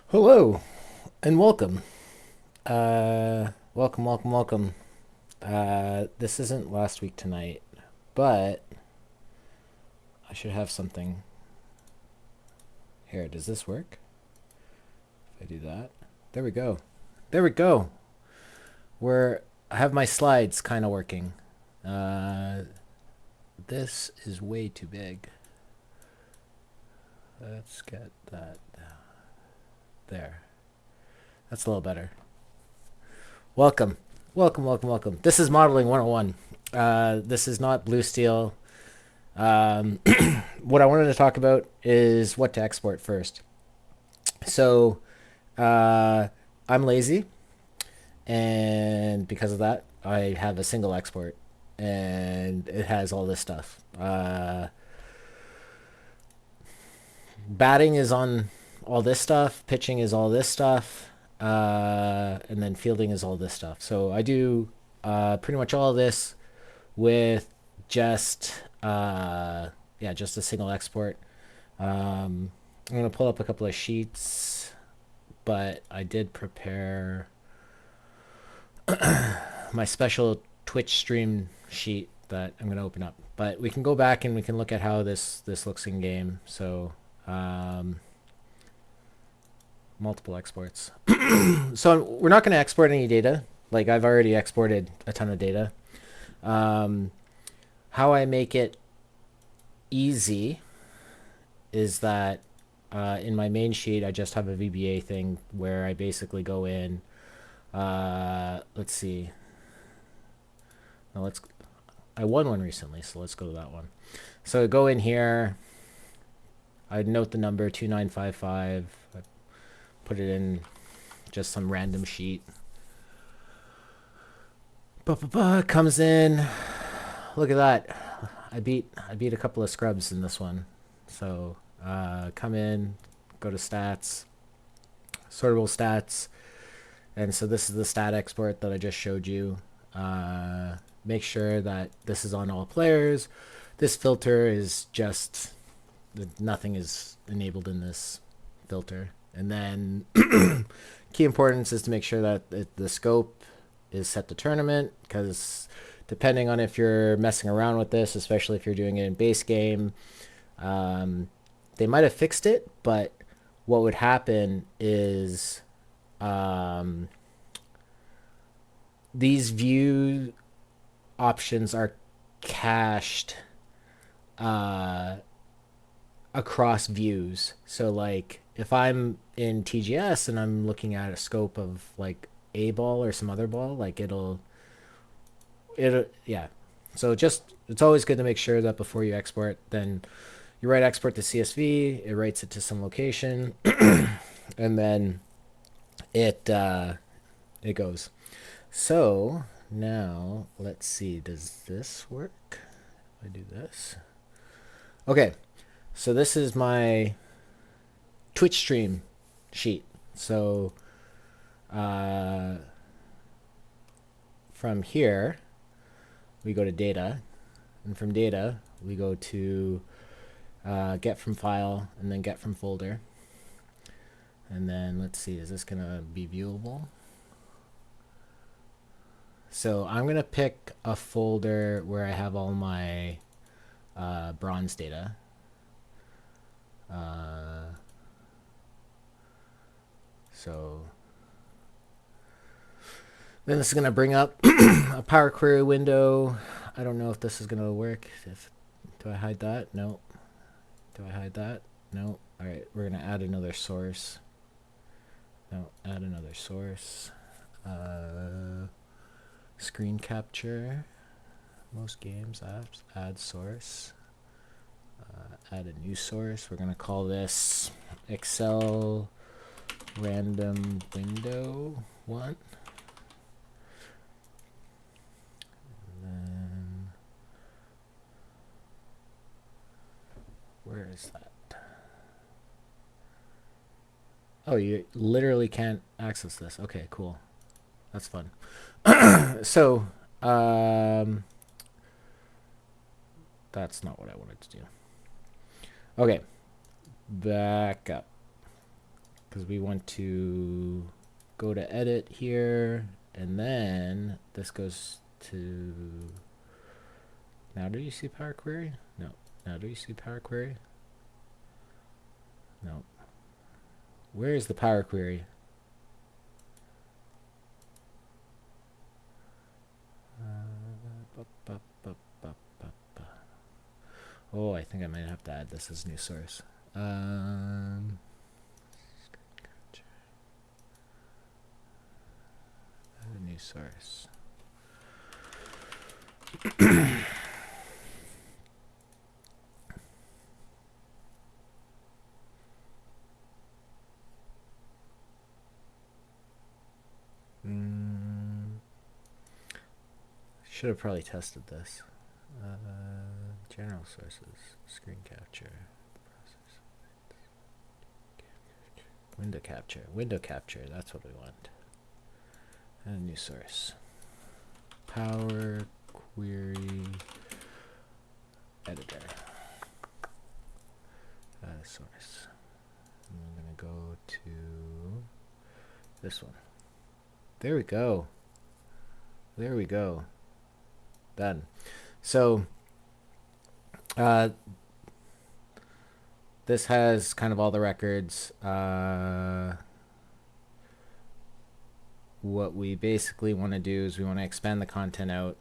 Hello and welcome. Welcome. This isn't last week tonight, but I should have something here. Does this work? If I do that, there we go. There we go. Where I have my slides kind of working. Uh, this is way too big. Let's get that there. That's a little better. Welcome. Welcome. This is Modeling 101. This is not Blue Steel. Um, what I wanted to talk about is what to export first. So, uh, I'm lazy, and because of that, I have a single export, and it has all this stuff. Batting is on all this stuff, pitching is all this stuff, and then fielding is all this stuff. So I do pretty much all of this with just just a single export. I'm gonna pull up a couple of sheets, but I did prepare my special Twitch stream sheet that I'm gonna open up. But we can go back and we can look at how this looks in game. So um, multiple exports. So we're not gonna export any data. Like I've already exported a ton of data. Um, how I make it easy is that in my main sheet, I just have a VBA thing where I basically go in. Let's see. No, let's. I won one recently, so let's go to that one. So I go in here. I note the number 2955. I put it in just some random sheet. Comes in. Look at that. I beat a couple of scrubs in this one. So come in, go to stats, sortable stats, and so this is the stat export that I just showed you. Make sure that this is on all players. This filter is just nothing is enabled in this filter, and then key importance is to make sure that the scope is set to tournament, because depending on if you're messing around with this, especially if you're doing it in base game, um, they might have fixed it, but what would happen is um, these view options are cached uh, across views. So like if I'm in TGS and I'm looking at a scope of like a ball or some other ball, like it'll yeah. So just it's always good to make sure that before you export, then you write export to CSV, it writes it to some location, and then it goes. So now let's see, does this work? I do this. Okay, so this is my Twitch stream sheet. So uh, from here, we go to data, and from data, we go to get from file, and then get from folder. And then let's see, is this gonna be viewable? So I'm gonna pick a folder where I have all my bronze data. So then this is gonna bring up a Power Query window. I don't know if this is gonna work. Do I hide that? No. Do I hide that? No. All right, we're gonna add another source. No, add another source. Screen capture. Most games apps. Add source. Add a new source. We're gonna call this Excel random window one. And then where is that? Oh, you literally can't access this. Okay, cool. That's fun. So, that's not what I wanted to do. Okay, back up. because we want to go to edit here, and then this goes to, now do you see Power Query? No. Now do you see Power Query? No. Where is the Power Query? Oh, I think I might have to add this as new source. Add a new source. Should have probably tested this. General sources, screen capture, window capture, that's what we want. And a new source. Power Query Editor. Add a source. And we're going to go to this one. There we go. There we go. Done. So this has kind of all the records. What we basically want to do is we want to expand the content out.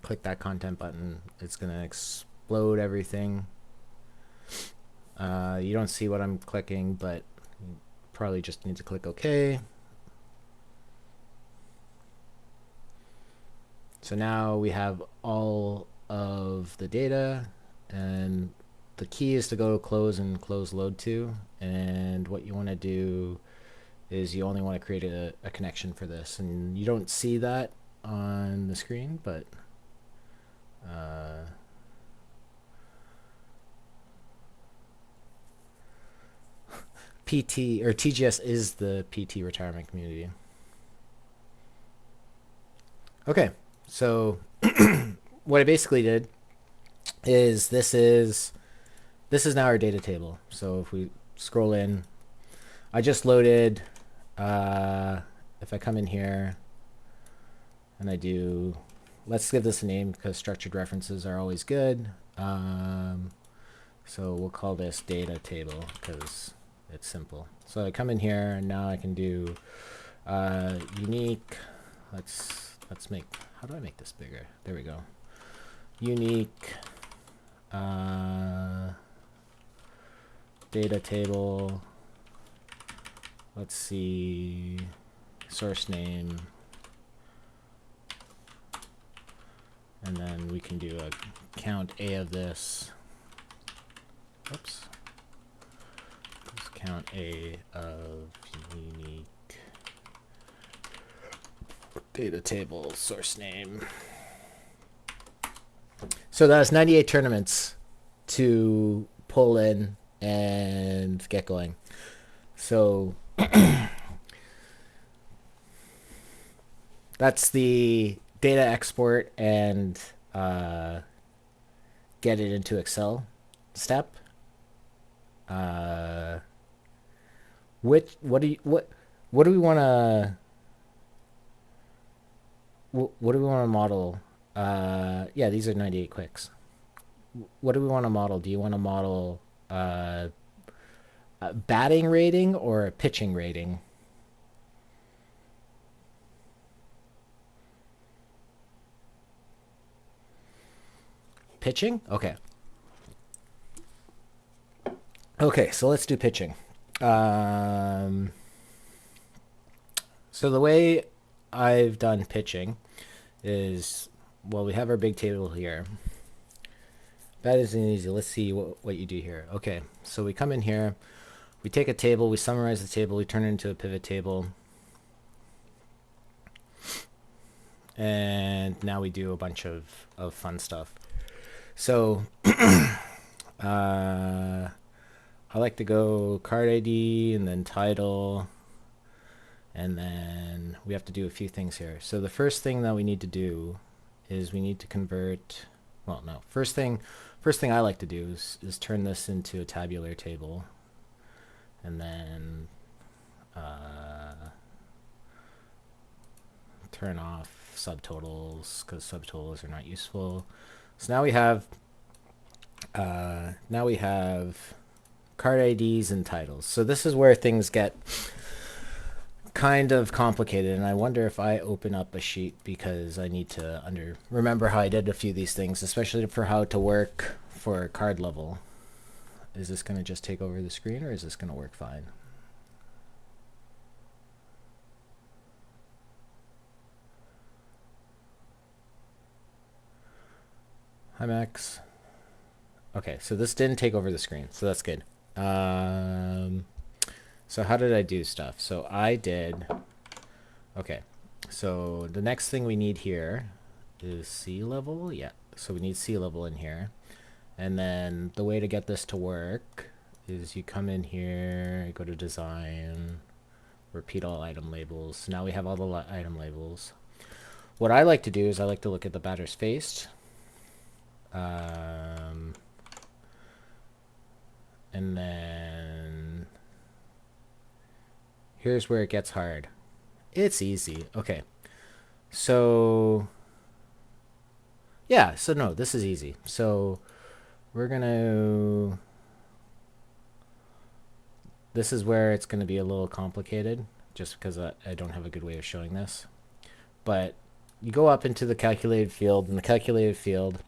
Click that content button. It's going to explode everything. You don't see what I'm clicking, but you probably just need to click OK. So now we have all of the data, and the key is to go close and close load to. And what you want to do is you only want to create a connection for this, and you don't see that on the screen, but PT or TGS is the PT retirement community. Okay, so what I basically did is this is now our data table. So if we scroll in, I just loaded, if I come in here and I do, let's give this a name because structured references are always good. So we'll call this data table because it's simple. So I come in here and now I can do unique. Let's make, how do I make this bigger? There we go. Unique data table. Let's see, source name. And then we can do a count A of this. Oops. Let's count A of unique data table source name. So that's 98 tournaments to pull in and get going. So that's the data export and get it into Excel step. What do we want to model? Yeah, these are 98 quicks. What do we want to model? Do you want to model a batting rating or a pitching rating? Pitching? Okay. Okay, so let's do pitching. So the way I've done pitching is, well, we have our big table here. That isn't easy. Let's see what you do here. Okay, so we come in here, we take a table, we summarize the table, we turn it into a pivot table. And now we do a bunch of fun stuff. So I like to go card ID and then title, and then we have to do a few things here. So the first thing that we need to do is we need to convert, well, no, first thing I like to do is turn this into a tabular table, and then Turn off subtotals because subtotals are not useful. So now we have card IDs and titles. So this is where things get kind of complicated, and I wonder if I open up a sheet because I need to remember how I did a few of these things, especially for how to work for card level. Is this going to just take over the screen, or is this going to work fine? Hi, Max. Okay, so this didn't take over the screen, so that's good. So how did I do stuff? So I did... Okay, so the next thing we need here is sea level. Yeah, so we need sea level in here. And then the way to get this to work is you come in here, you go to design, repeat all item labels. Now we have all the item labels. What I like to do is I like to look at the batter's face. And then here's where it gets hard. It's easy. Okay. So yeah, so no, this is easy. So we're gonna... This is where it's going to be a little complicated, just because I don't have a good way of showing this. But you go up into the calculated field, and the calculated field,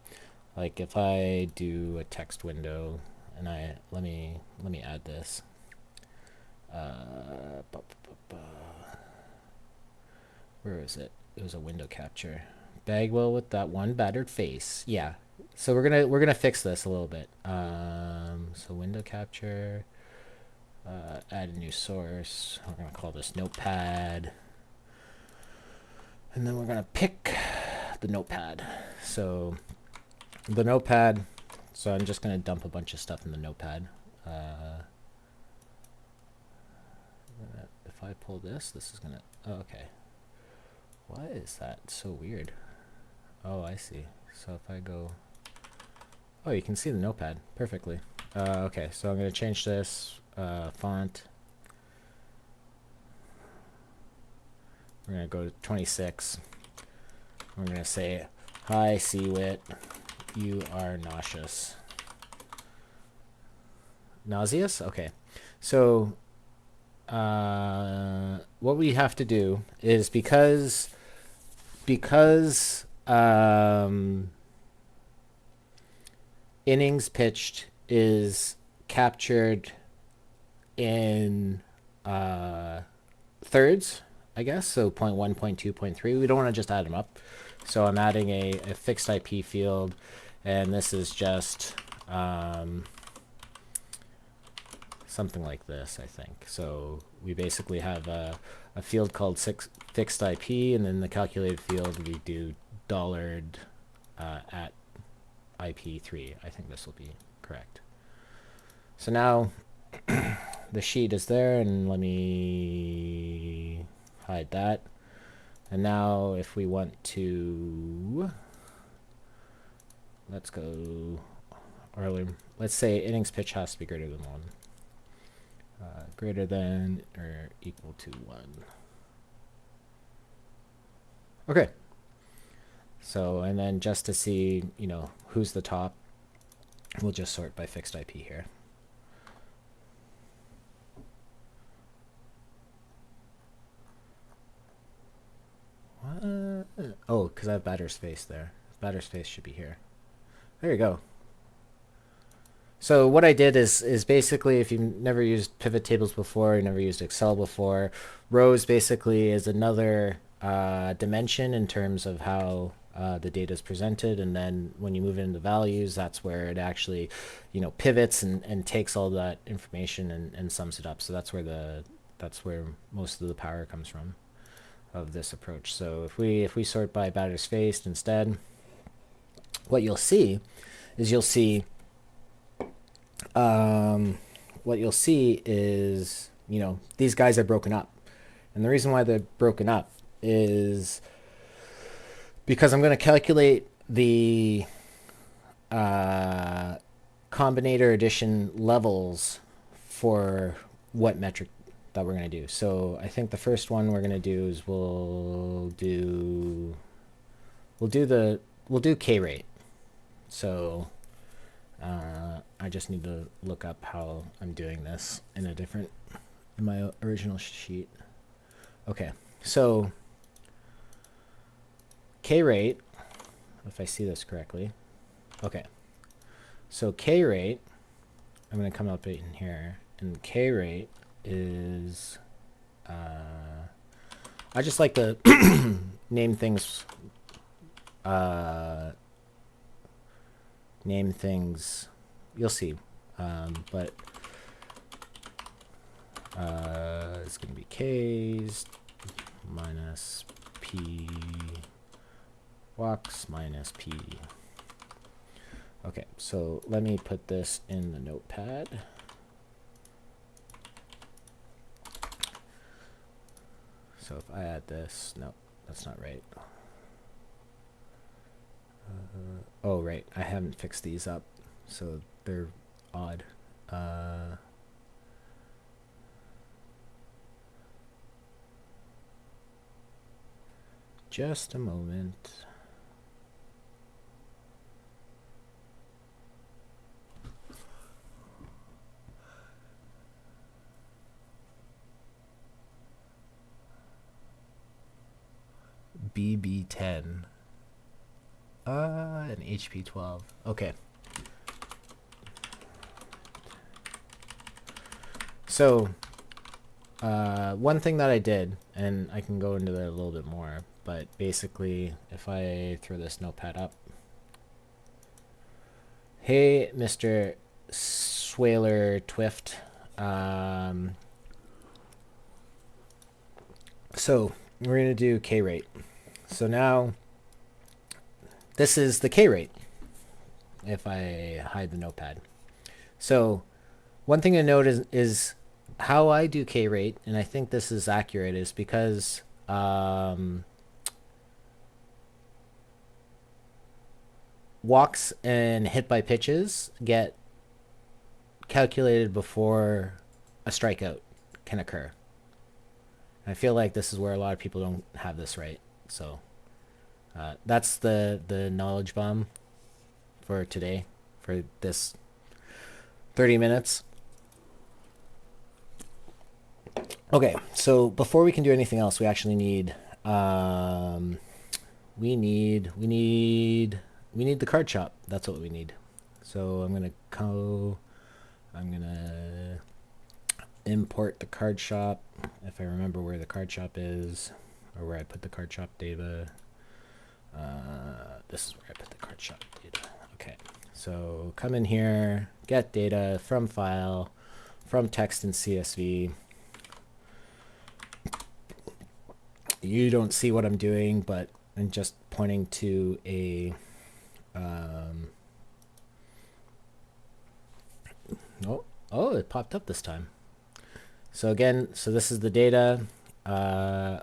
like if I do a text window, and let me add this. Where is it? It was a window capture. Bagwell with that one battered face. Yeah. So we're gonna fix this a little bit. So window capture. Add a new source. We're gonna call this notepad, and then we're gonna pick the notepad. So the notepad. So I'm just gonna dump a bunch of stuff in the notepad. If I pull this is gonna... Oh, okay. Why is that so weird? Oh, I see. So if I go... Oh, you can see the notepad perfectly. Okay, so I'm gonna change this font. We're gonna go to 26. We're gonna say, "Hi, Seawit, you are nauseous." Nauseous? Okay. So what we have to do is because innings pitched is captured in thirds, I guess, so 0.1, 0.2, 0.3. We don't want to just add them up, so I'm adding a fixed IP field, and this is just something like this, I think. So we basically have a field called fixed IP, and then the calculated field we do $, at IP3. I think this will be correct. So now the sheet is there, and let me hide that. And now if we want to, let's go, or let's say innings pitch has to be greater than 1. Greater than or equal to 1. Okay. So, and then just to see, you know, who's the top, we'll just sort by fixed IP here. What? Oh, because I have batter's face there. Batter's face should be here. There you go. So what I did is basically, if you've never used pivot tables before, you never used Excel before, rows basically is another dimension in terms of how the data is presented, and then when you move into values, that's where it actually, you know, pivots and takes all that information and sums it up. So that's where most of the power comes from of this approach. So if we sort by batter's face instead, what you'll see is you know, these guys are broken up. And the reason why they're broken up is because I'm going to calculate the combinator addition levels for what metric that we're going to do. So I think the first one we're going to do is we'll do K rate. So I just need to look up how I'm doing this in my original sheet. Okay, so K rate, if I see this correctly. Okay, so K rate, I'm going to come up in here, and K rate is, I just like to name things, you'll see, but it's going to be K's minus P walks minus P. Okay, so let me put this in the notepad. So if I add this, no, that's not right. Oh, right, I haven't fixed these up, so they're odd. Just a moment. BB10. An HP 12. Okay. So, one thing that I did, and I can go into that a little bit more, but basically, if I throw this notepad up. Hey, Mr. Swaler Twift. So, we're going to do K rate. So now, this is the K rate, if I hide the notepad. So, one thing to note is how I do K rate, and I think this is accurate, is because walks and hit by pitches get calculated before a strikeout can occur. I feel like this is where a lot of people don't have this right. So that's the knowledge bomb for today, for this 30 minutes. Okay, so before we can do anything else, we actually need we need the card shop. That's what we need. So I'm gonna import the card shop, if I remember where the card shop is, or where I put the card shop data. This is where I put the card shop data. Okay, so come in here, get data from file, from text and CSV. You don't see what I'm doing, but I'm just pointing to a oh, it popped up this time. So again, so this is the data. I'm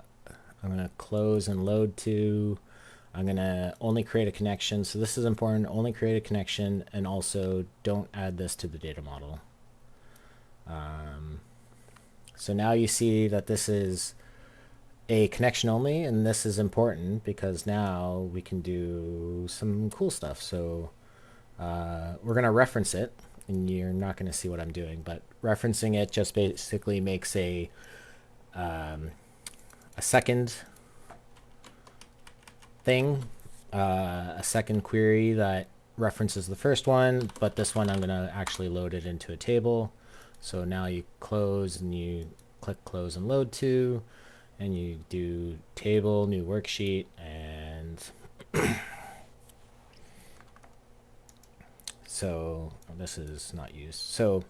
gonna close and load to. I'm gonna only create a connection. So this is important. Only create a connection, and also don't add this to the data model. So now you see that this is a connection only, and this is important because now we can do some cool stuff. So we're gonna reference it, and you're not gonna see what I'm doing, but referencing it just basically makes a second thing, a second query that references the first one, but this one I'm gonna actually load it into a table. So now you close and you click close and load to, and you do table, new worksheet, and so this is not used. So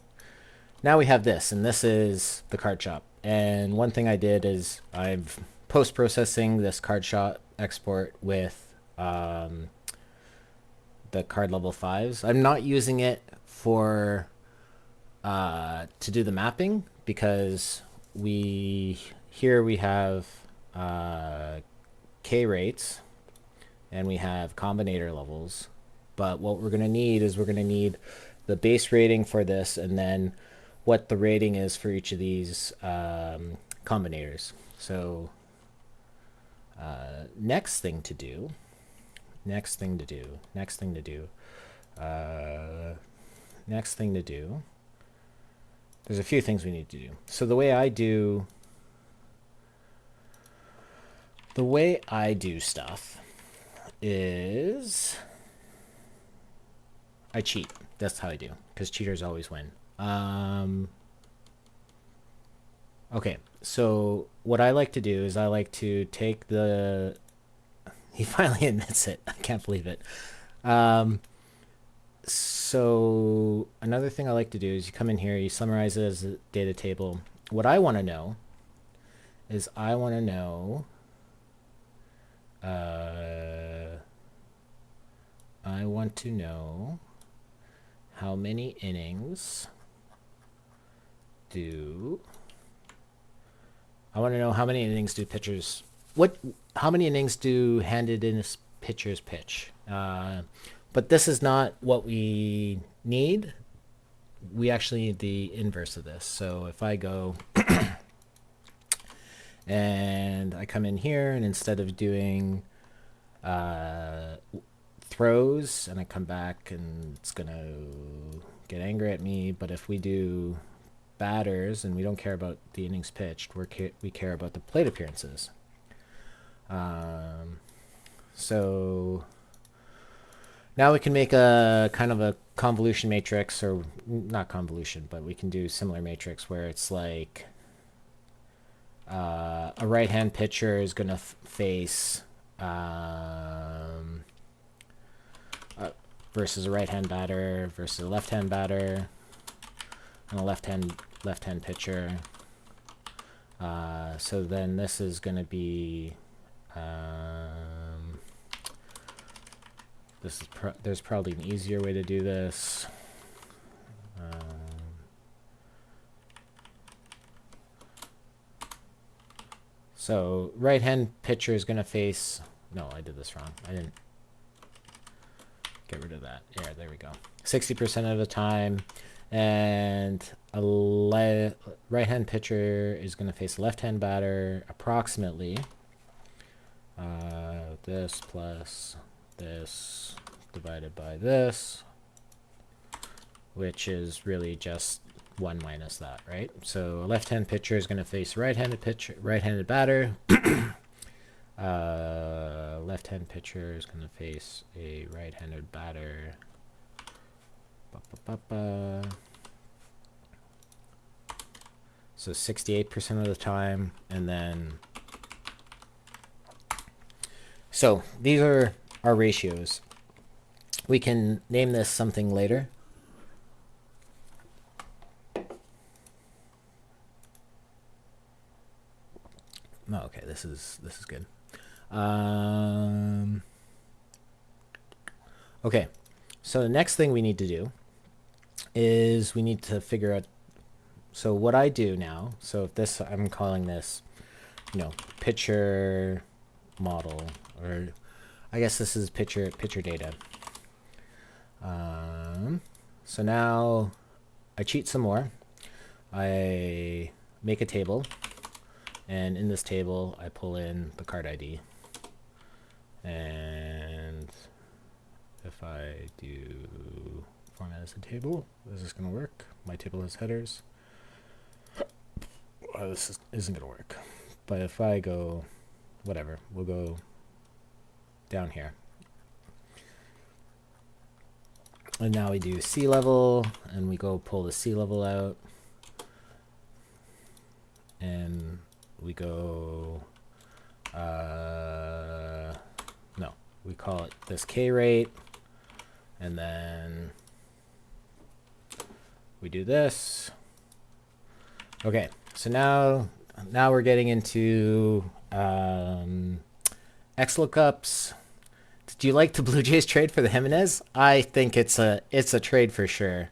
now we have this, and this is the card shop. And one thing I did is I've post-processing this card shop export with the card level 5s. I'm not using it for to do the mapping, because here we have K rates and we have combinator levels, but what we're going to need is we're going to need the base rating for this, and then what the rating is for each of these combinators. So next thing to do, next thing to do, there's a few things we need to do. So the way I do stuff is I cheat. That's how I do, because cheaters always win. Okay, so what I like to do is I like to take the... He finally admits it. I can't believe it. So another thing I like to do is you come in here, you summarize it as a data table. What I want to know is I want to know how many innings do pitchers, how many innings do handed in pitchers pitch? But this is not what we need. We actually need the inverse of this. So if I go and I come in here, and instead of doing throws, and I come back, and it's gonna get angry at me, but if we do batters, and we don't care about the innings pitched, we care about the plate appearances. So now we can make a kind of a convolution matrix, or not convolution, but we can do similar matrix where it's like a right-hand pitcher is going to face versus a right-hand batter versus a left-hand batter and a left-hand pitcher. So then this is going to be there's probably an easier way to do this. So right-hand pitcher is going to face... No, I did this wrong. I didn't get rid of that. Yeah, there we go. 60% of the time. And a right-hand pitcher is going to face a left-hand batter approximately. This plus this divided by this, which is really just 1 minus that, right? So a left-hand pitcher is going to face right-handed batter. Left-hand pitcher is going to face a right-handed batter. So 68% of the time, and then... So these are our ratios. We can name this something later. Oh, okay, this is good. Okay, so the next thing we need to do is we need to figure out... So what I do now, so if this, I'm calling this, pitcher model, or I guess this is pitcher data. So now I cheat some more. I make a table, and in this table I pull in the card ID. And if I do format as a table, is this going to work? My table has headers. This isn't going to work. But if I go, whatever, we'll go down here. And now we do sea level, and we go pull the sea level out. And we go, no, we call it this K rate. And then we do this. Okay, so now we're getting into XLOOKUPs. Did you like the Blue Jays trade for the Jimenez? I think it's a trade for sure.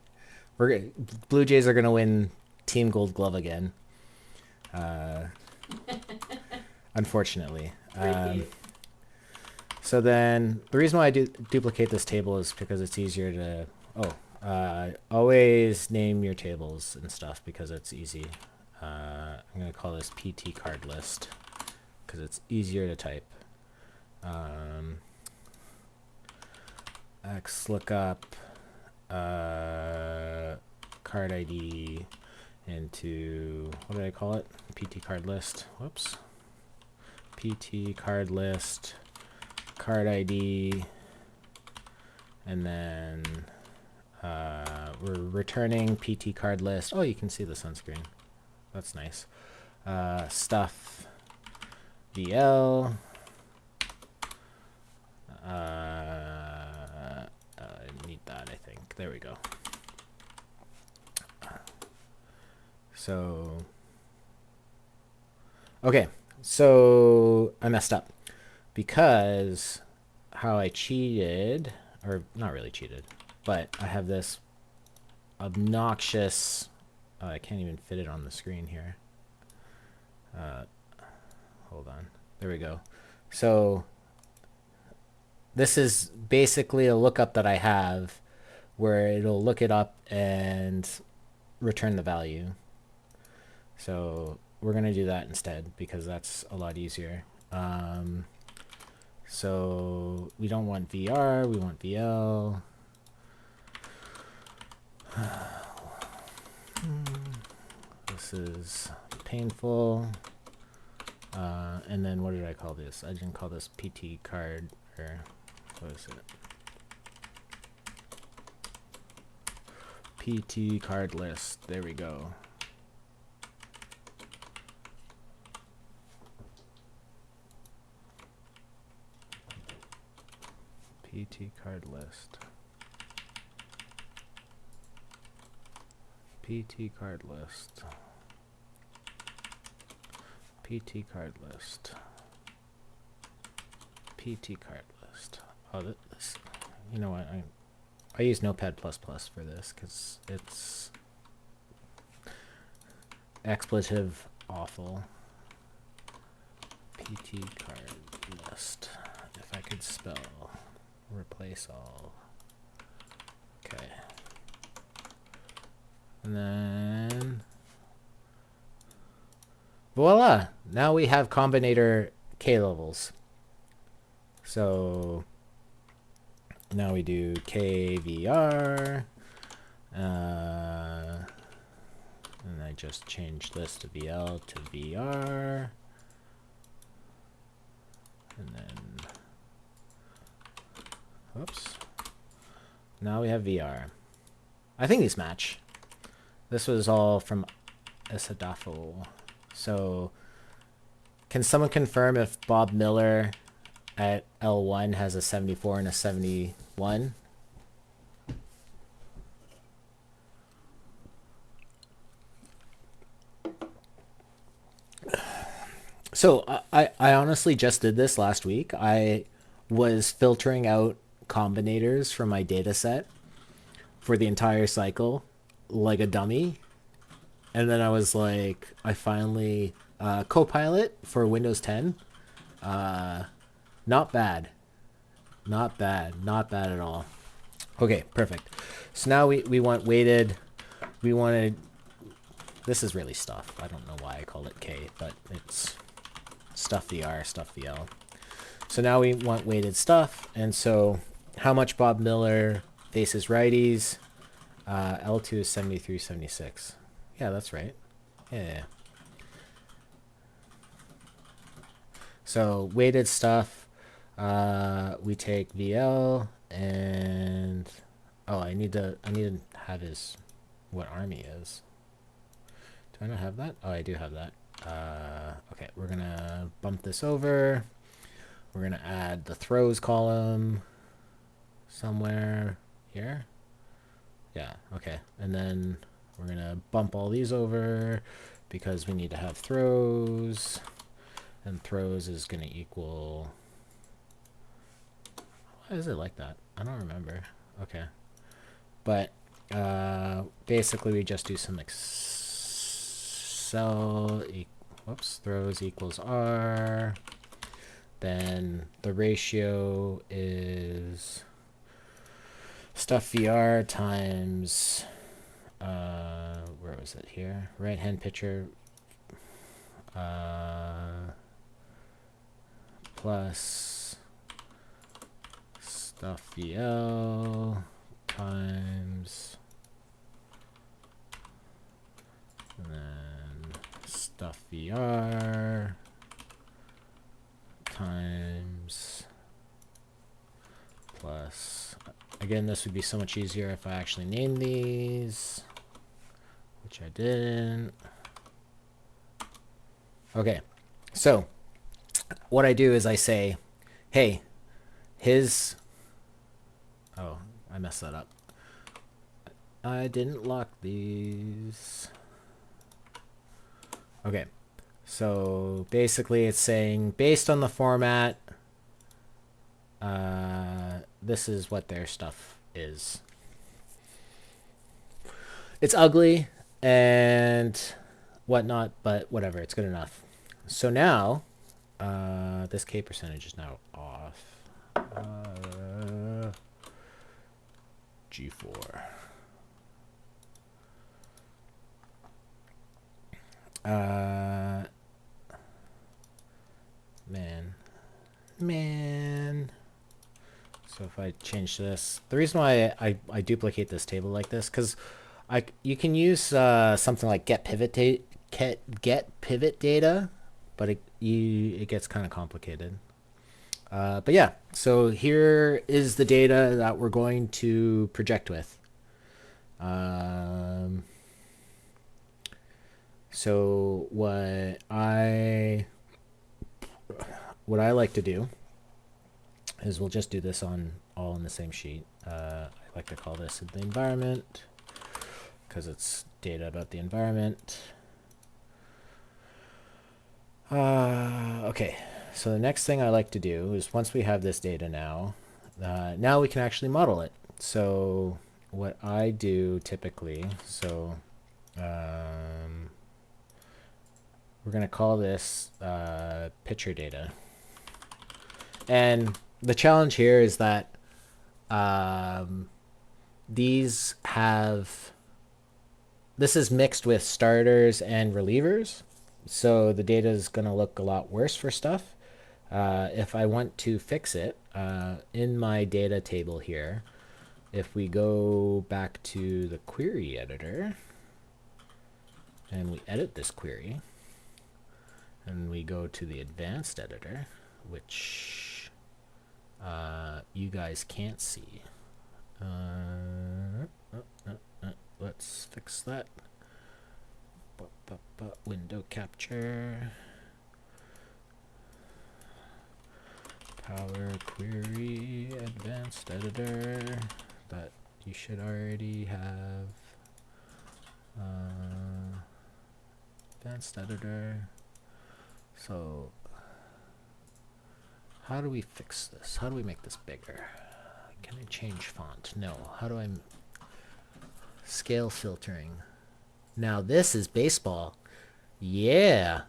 Blue Jays are gonna win Team Gold Glove again. Unfortunately. So then the reason why I duplicate this table is because it's easier to... Oh, Always name your tables and stuff because it's easy. I'm going to call this PT card list because it's easier to type. XLOOKUP card ID into, what did I call it? PT card list. Whoops. PT card list, card ID, and then we're returning PT card list. Oh, you can see this on screen. That's nice. Stuff VL. I need that, I think. There we go. So, okay. So I messed up because how I cheated, or not really cheated, but I have this obnoxious, I can't even fit it on the screen here. Hold on. There we go. So this is basically a lookup that I have where it'll look it up and return the value. So we're going to do that instead because that's a lot easier. So we don't want VR, we want VL. This is painful. And then what did I call this? I didn't call this PT card, or what is it? PT card list. There we go. PT card list. PT card list. PT card list. PT card list. Oh, this. You know what? I use Notepad++ for this because it's expletive awful. PT card list. If I could spell. Replace all. Okay. And then voila! Now we have combinator K levels. So now we do KVR. And I just changed this to VL to VR. And then whoops. Now we have VR. I think these match. This was all from Isadafo. So can someone confirm if Bob Miller at L1 has a 74 and a 71? So I honestly just did this last week. I was filtering out combinators from my data set for the entire cycle like a dummy, and then I was like, I finally Copilot for Windows 10, not bad, not bad at all. Okay, perfect. So now we want weighted. We wanted, this is really stuff. I don't know why I called it K, but it's stuff VR, stuff VL. So now we want weighted stuff, and so how much Bob Miller faces righties? L2 is 73, 76. Yeah, that's right. Yeah. So weighted stuff, we take VL and I need to have his what arm he is. Do I not have that? Oh, I do have that. Okay, we're gonna bump this over. We're gonna add the throws column somewhere here. Yeah, okay. And then we're gonna bump all these over because we need to have throws, and throws is gonna equal, why is it like that? I don't remember. Okay. But basically we just do some Excel, whoops, throws equals R. Then the ratio is stuff VR times, where was it here? Right hand picture plus stuff VL times, and then stuff VR times plus, again, this would be so much easier if I actually named these, which I didn't. Okay, so what I do is I say, hey, oh, I messed that up. I didn't lock these. Okay, so basically it's saying, based on the format, this is what their stuff is. It's ugly and whatnot, but whatever, it's good enough. So now, this K percentage is now off. G4. Man. So if I change this, the reason why I duplicate this table like this, because you can use something like get pivot data, but it gets kind of complicated. But yeah, so here is the data that we're going to project with. So what I like to do is we'll just do this all in the same sheet. I like to call this the environment because it's data about the environment. Okay, so the next thing I like to do is once we have this data now we can actually model it. So what I do typically, so we're going to call this picture data. And the challenge here is that this is mixed with starters and relievers. So the data is going to look a lot worse for stuff. If I want to fix it, in my data table here, if we go back to the query editor and we edit this query and we go to the advanced editor, which you guys can't see. Let's fix that. Window capture. Power Query Advanced Editor that you should already have. Advanced Editor. So how do we fix this? How do we make this bigger? Can I change font? No. How do I scale filtering? Now this is baseball. Yeah.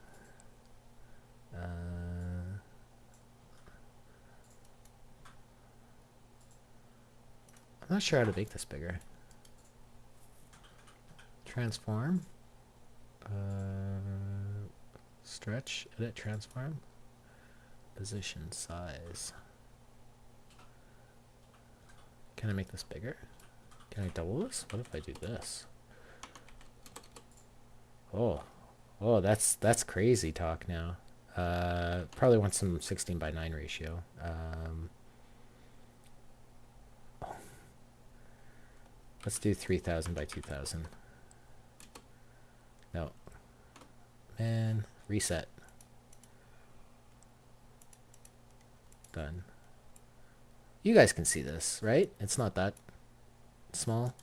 I'm not sure how to make this bigger. Transform. Stretch, edit, transform. Position, size. Can I make this bigger? Can I double this? What if I do this? Oh, that's crazy talk now. Probably want some 16:9 ratio. Let's do 3000 by 2000. No. Man, reset. Done. You guys can see this, right? It's not that small.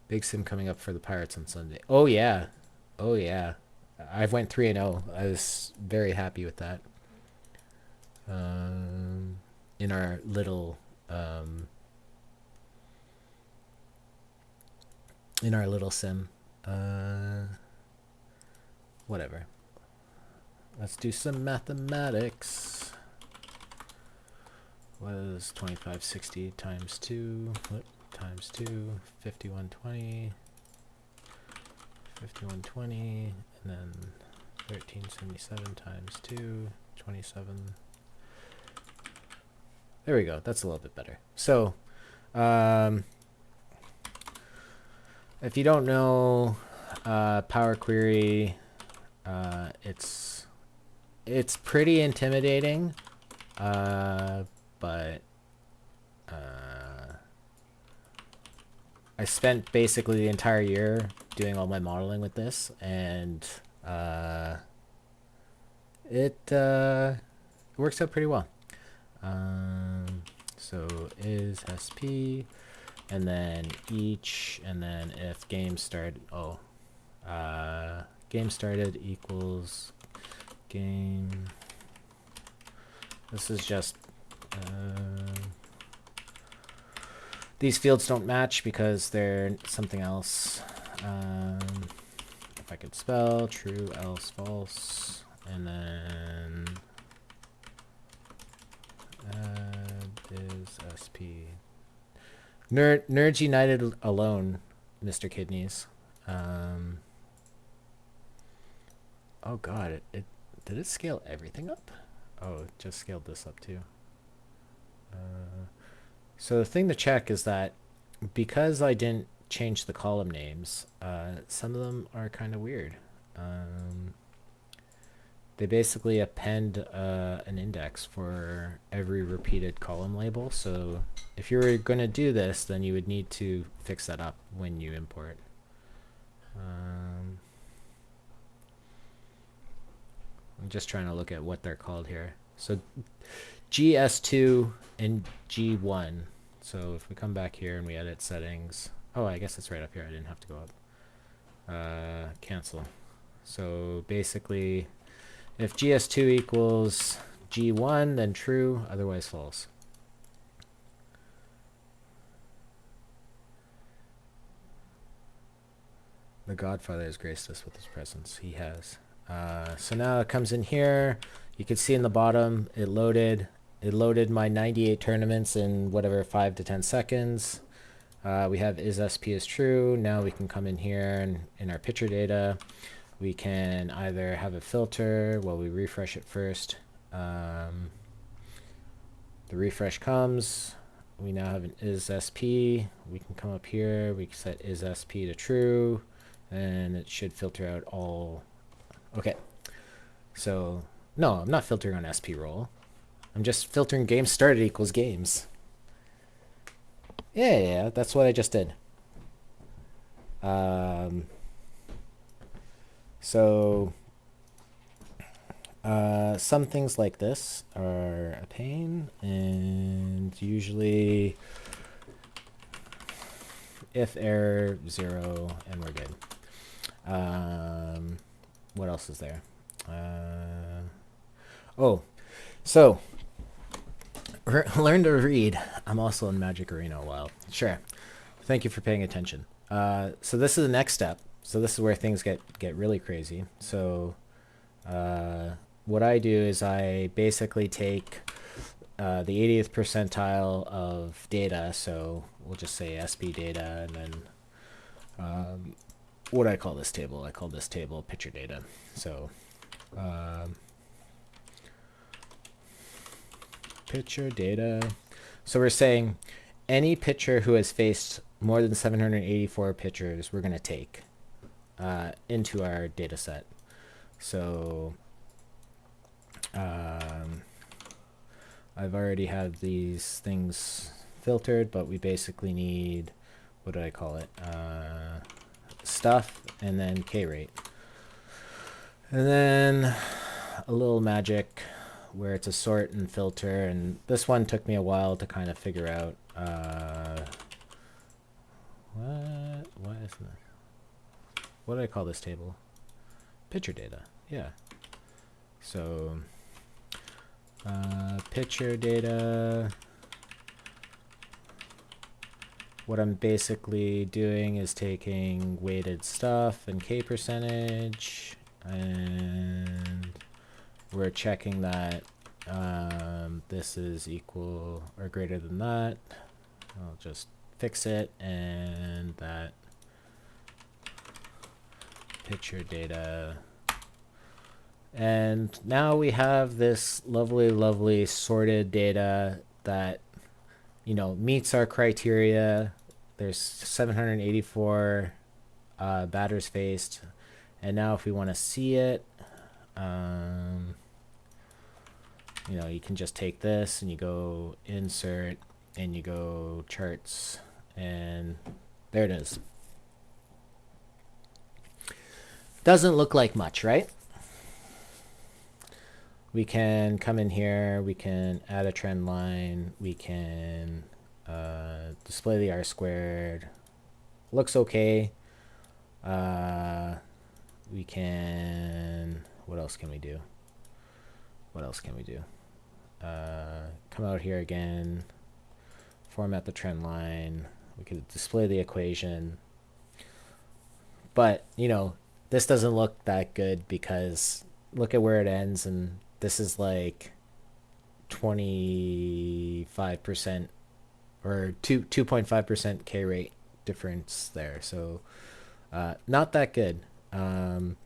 Big Sim coming up for the Pirates on Sunday. Oh yeah. Oh yeah. I've went 3-0. I was very happy with that. In our little sim. Whatever. Let's do some mathematics. was 2560 times 2, times 2, 5120, 5120, and then 1377 times 2, 27. There we go. That's a little bit better. So, if you don't know Power Query, it's pretty intimidating, but I spent basically the entire year doing all my modeling with this, and it works out pretty well. So is SP, and then each, and then if game started, game started equals game. This is just these fields don't match because they're something else. If I could spell, true, else, false, and then add is SP. Nerds United alone, Mr. Kidneys. Oh god, it did it scale everything up? Oh, it just scaled this up too. So the thing to check is that because I didn't change the column names, some of them are kind of weird. They basically append an index for every repeated column label. So if you were going to do this, then you would need to fix that up when you import. I'm just trying to look at what they're called here. So GS2 and G1. So if we come back here and we edit settings, oh, I guess it's right up here. I didn't have to go up. Cancel. So basically, if GS2 equals G1, then true, otherwise false. The Godfather has graced us with his presence. He has. So now it comes in here. You can see in the bottom, it loaded my 98 tournaments in whatever 5 to 10 seconds. We have is SP is true. Now we can come in here and in our picture data, we can either have a filter. Well, we refresh it first. The refresh comes. We now have an is SP. We can come up here. We can set is SP to true, and it should filter out all. Okay. So no, I'm not filtering on SP roll. I'm just filtering games started equals games. Yeah, that's what I just did. So some things like this are a pain, and usually if error 0 and we're good. What else is there? So learn to read. I'm also in Magic Arena a while. Sure. Thank you for paying attention. So this is the next step. So this is where things get really crazy. So what I do is I basically take the 80th percentile of data. So we'll just say SP data, and then what do I call this table? I call this table picture data. So picture data. So we're saying any pitcher who has faced more than 784 pitchers, we're going to take into our data set. So I've already had these things filtered, but we basically need, what do I call it? Stuff, and then K rate. And then a little magic where it's a sort and filter, and this one took me a while to kind of figure out. What is this? What do I call this table? Picture data. Yeah. So picture data. What I'm basically doing is taking weighted stuff and K percentage, and we're checking that this is equal or greater than that. I'll just fix it, and that picture data. And now we have this lovely, lovely sorted data that, you know, meets our criteria. There's 784 batters faced. And now if we want to see it, you know, you can just take this and you go insert and you go charts, and there it is. Doesn't look like much, right? We can come in here, we can add a trend line, we can display the R squared. Looks okay. We can, what else can we do? What else can we do? Come out here again, format the trend line. We could display the equation. But, you know, this doesn't look that good because look at where it ends, and this is like 25% or 2.5% K rate difference there. So not that good. If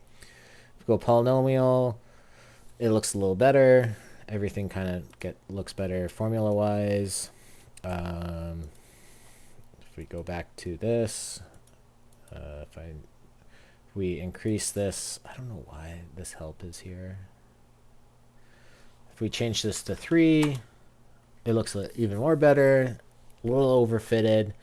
we go polynomial, it looks a little better. Everything kind of looks better formula wise. If we go back to this, if we increase this, I don't know why this help is here. If we change this to 3, it looks even more better, a little overfitted.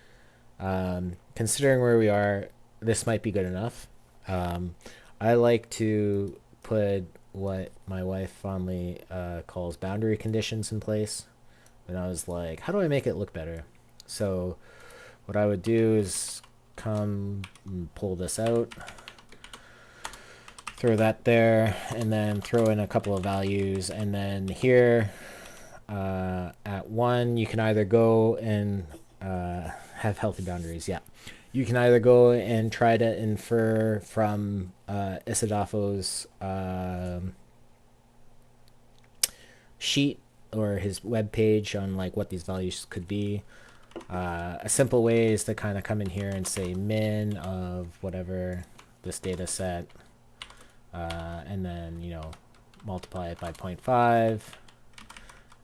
Considering where we are, this might be good enough. I like to put what my wife fondly calls boundary conditions in place. And I was like, how do I make it look better? So what I would do is come and pull this out, throw that there, and then throw in a couple of values. And then here at 1, you can either go and have healthy boundaries. Yeah. You can either go and try to infer from Isidofo's sheet or his web page on like what these values could be. A simple way is to kind of come in here and say min of whatever this data set, and then, you know, multiply it by 0.5,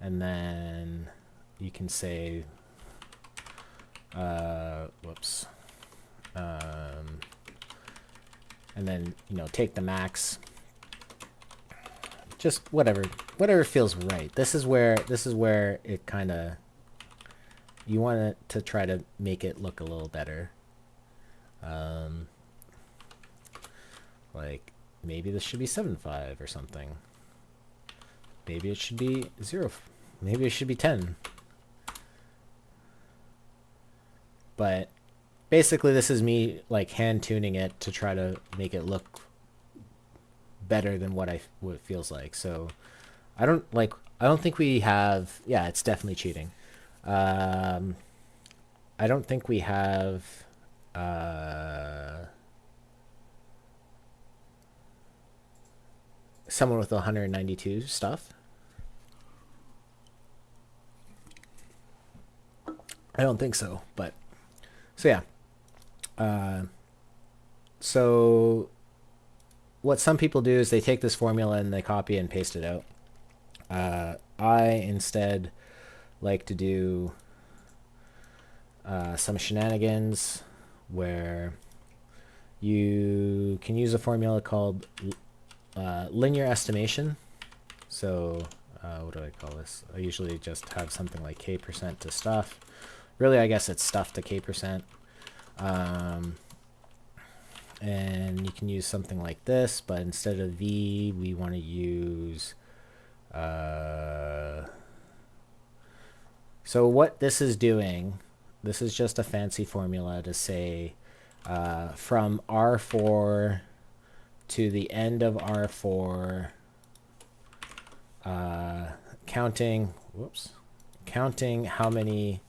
and then you can say whoops. And then, you know, take the max, just whatever feels right. This is where it kind of, you want it to try to make it look a little better. Like maybe this should be 7.5 or something. Maybe it should be 0. Maybe it should be 10. But basically, this is me like hand tuning it to try to make it look better than what it feels like. So I don't think we have, yeah, it's definitely cheating. I don't think we have someone with 192 stuff. I don't think so, but so yeah. So what some people do is they take this formula and they copy and paste it out. I instead like to do some shenanigans where you can use a formula called linear estimation. So what do I call this? I usually just have something like k% to stuff. Really, I guess it's stuff to k%. And you can use something like this, but instead of v, we want to use so what this is doing, this is just a fancy formula to say from R4 to the end of R4, counting how many.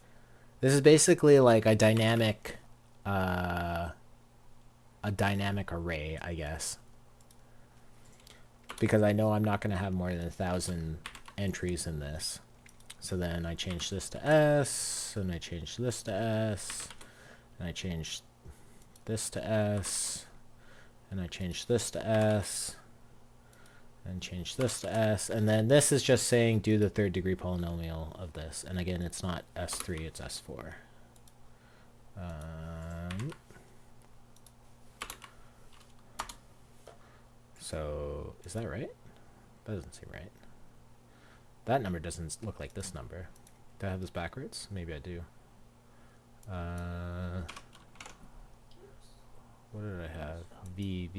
This is basically like a dynamic array, I guess, because I know I'm not going to have more than 1,000 entries in this. So then I change this to S, and I change this to S, and I change this to S, and I change this to S, and change this to S, and then this is just saying do the third degree polynomial of this. And again, it's not S3, it's S4. So is that right? That doesn't seem right. That number doesn't look like this number. Do I have this backwards? Maybe I do. What did I have? V.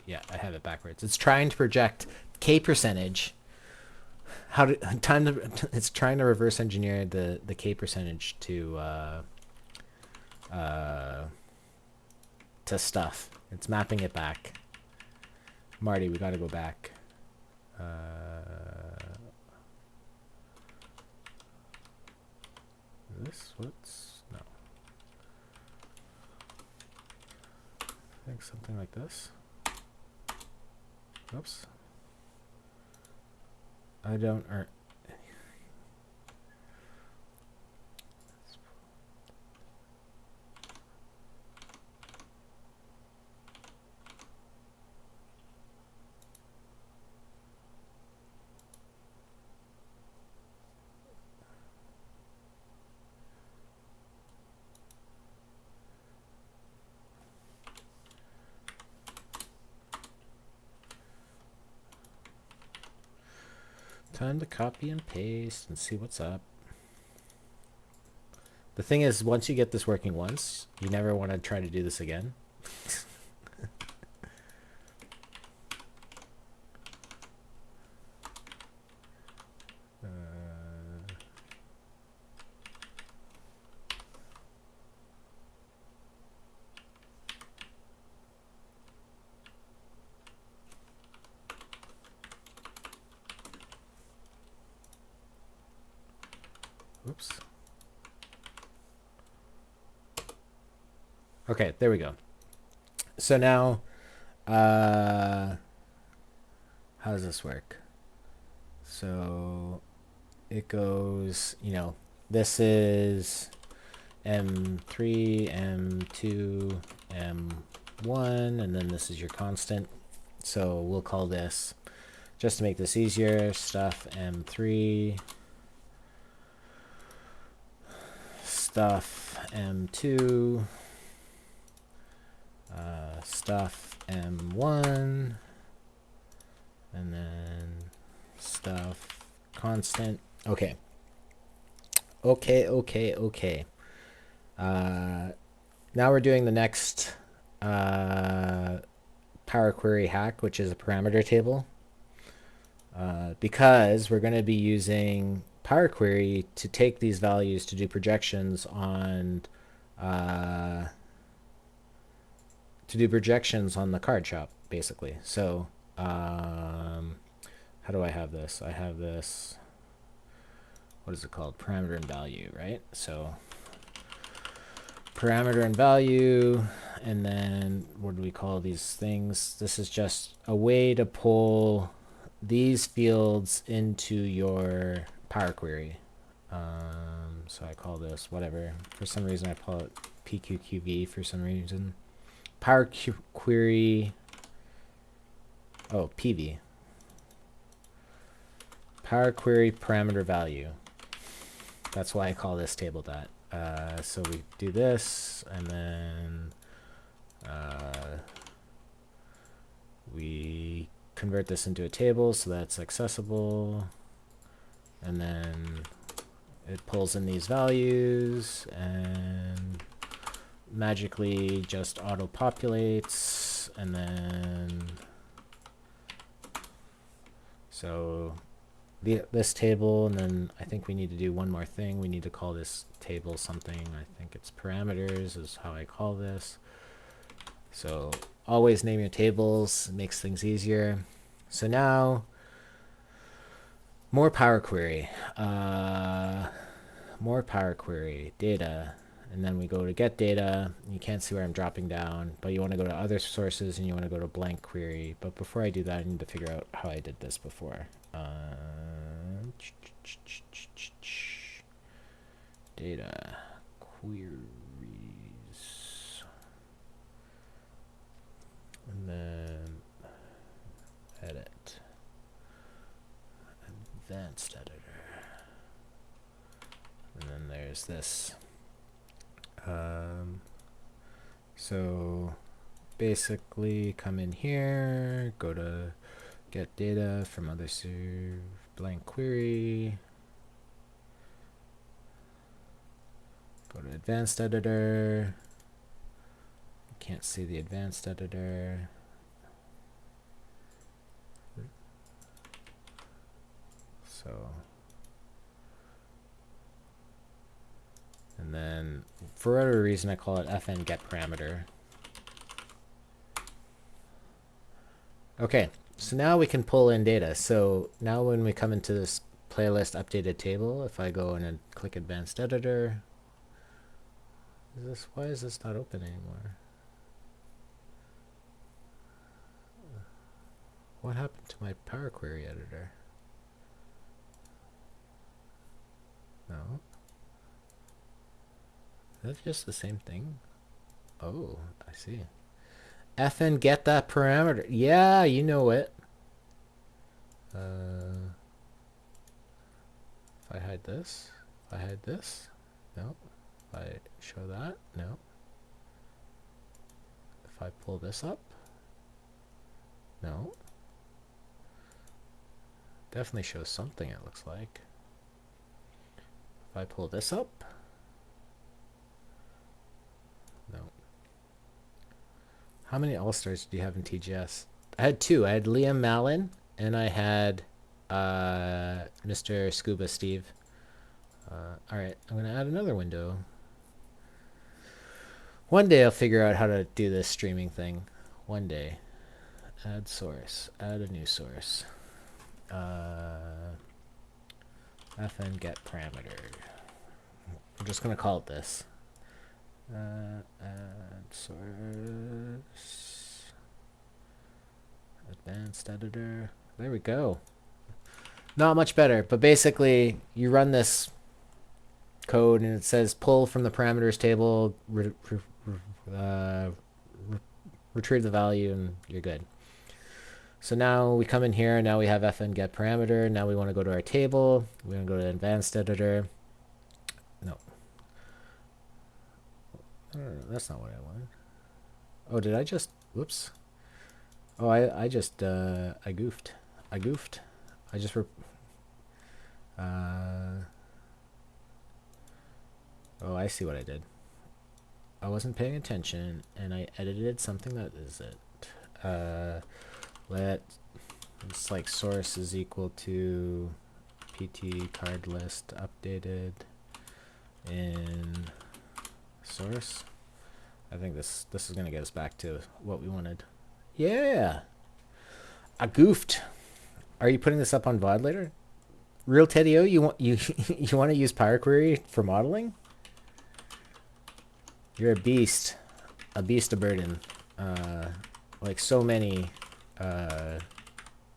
Yeah, I have it backwards. It's trying to project K percentage. It's trying to reverse engineer the K percentage to stuff. It's mapping it back. Marty, we got to go back. What's no? I think something like this. Oops. I don't. Time to copy and paste and see what's up. The thing is, once you get this working once, you never want to try to do this again. Oops. Okay, there we go. So now, how does this work? So it goes, this is M3, M2, M1, and then this is your constant. So we'll call this, just to make this easier, stuff M3, stuff M2, stuff M1, and then stuff constant. Okay. Now we're doing the next Power Query hack, which is a parameter table. Because we're going to be using Power Query to take these values to do projections on the card shop, basically. So how do I have this? I have this, what is it called? Parameter and value, right? So parameter and value, and then what do we call these things? This is just a way to pull these fields into your Power Query. So I call this whatever. For some reason I call it PQQV for some reason. Power Query, oh, PV. Power Query parameter value. That's why I call this table that. So we do this, and then we convert this into a table so that's accessible, and then it pulls in these values and magically just auto populates, and then so this table, and then I think we need to do one more thing. We need to call this table something. I think it's parameters is how I call this. So always name your tables. It makes things easier. So now more Power Query. More Power Query data. And then we go to get data. You can't see where I'm dropping down, but you want to go to other sources and you want to go to blank query. But before I do that, I need to figure out how I did this before. data queries, and then edit, advanced editor, and then there's this. So basically come in here, go to get data from other serve, blank query, go to advanced editor. You can't see the advanced editor. So, and then for whatever reason I call it fn get parameter. Okay, so now we can pull in data. So now when we come into this playlist updated table, if I go in and click advanced editor, why is this not open anymore? What happened to my Power Query editor? No. Is that just the same thing? Oh, I see. fn get that parameter. Yeah, you know it. If I hide this, no. If I show that, no. If I pull this up, no. Definitely shows something, it looks like. If I pull this up, no. How many All-Stars do you have in TGS? I had 2. I had Liam Mallon and I had Mr. Scuba Steve. Alright, I'm going to add another window. One day I'll figure out how to do this streaming thing. One day. Add source. Add a new source. fn get parameter. I'm just going to call it this. Add source. Advanced editor. There we go. Not much better, but basically you run this code and it says pull from the parameters table, retrieve the value, and you're good. So now we come in here, and now we have fn get parameter. Now we want to go to our table. We're going to go to advanced editor. No. That's not what I wanted. Oh, did I just, whoops. Oh, I just, I goofed. I just, oh, I see what I did. I wasn't paying attention, and I edited something that is it. It's like source is equal to pt card list updated in source. I think this is gonna get us back to what we wanted. Yeah, I goofed. Are you putting this up on VOD later? Real Teddy O, you want you want to use Power Query for modeling? You're a beast of burden. Like so many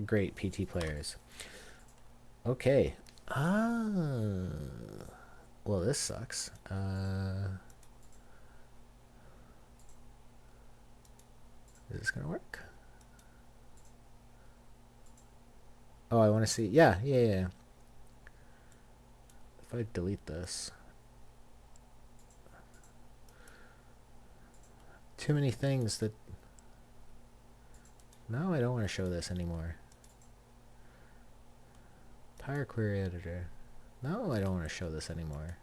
great PT players. Okay. Well, this sucks. Is this gonna work? Oh, I want to see. Yeah. If I delete this. Too many things that... No, I don't want to show this anymore. Power Query editor. No, I don't want to show this anymore.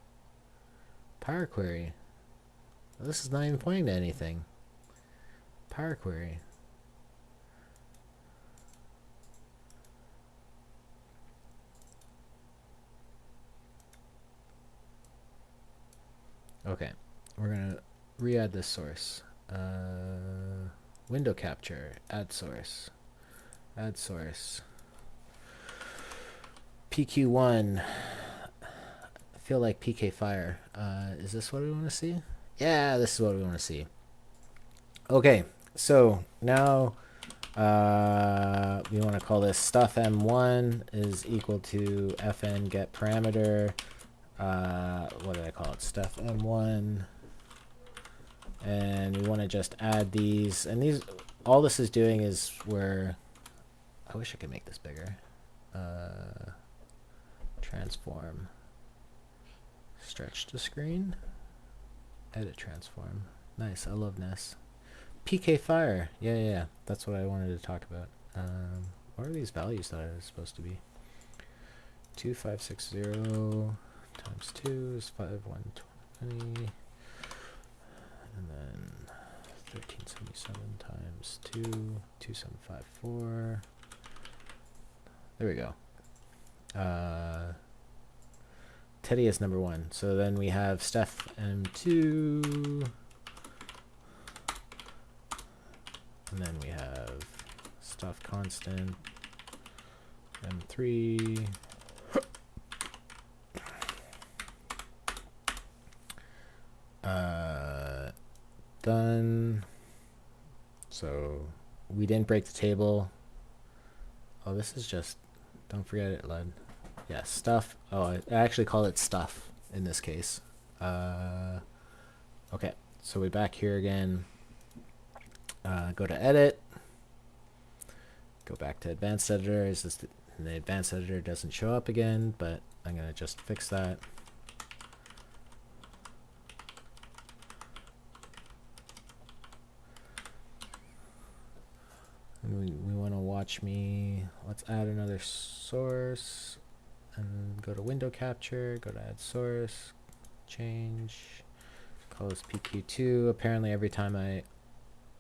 Power Query. Well, this is not even pointing to anything. Power Query. Okay, we're gonna re-add this source. Window capture, add source, PQ1. I feel like PK Fire. Is this what we want to see? Yeah, this is what we want to see. Okay, so now we want to call this stuff m1 is equal to fn get parameter what did I call it? Stuff M1. And we want to just add these. And these, all this is doing is I wish I could make this bigger. Transform. Stretch the screen. Edit transform. Nice, I love NES. PK Fire. Yeah. That's what I wanted to talk about. What are these values that are supposed to be? 2560 times 2 is 5120. And then 1377 times 2, 2754. There we go. Teddy is number 1. So then we have Steph M2. And then we have Stuff Constant M3. Done. So we didn't break the table. Oh, this is just, don't forget it, Lud. Yeah, stuff. Oh, I actually call it stuff in this case. Okay, so we're back here again. Go to edit. Go back to advanced editor. The advanced editor doesn't show up again, but I'm gonna just fix that. And we want to watch me. Let's add another source and go to window capture, go to add source, change, call this PQ2. Apparently every time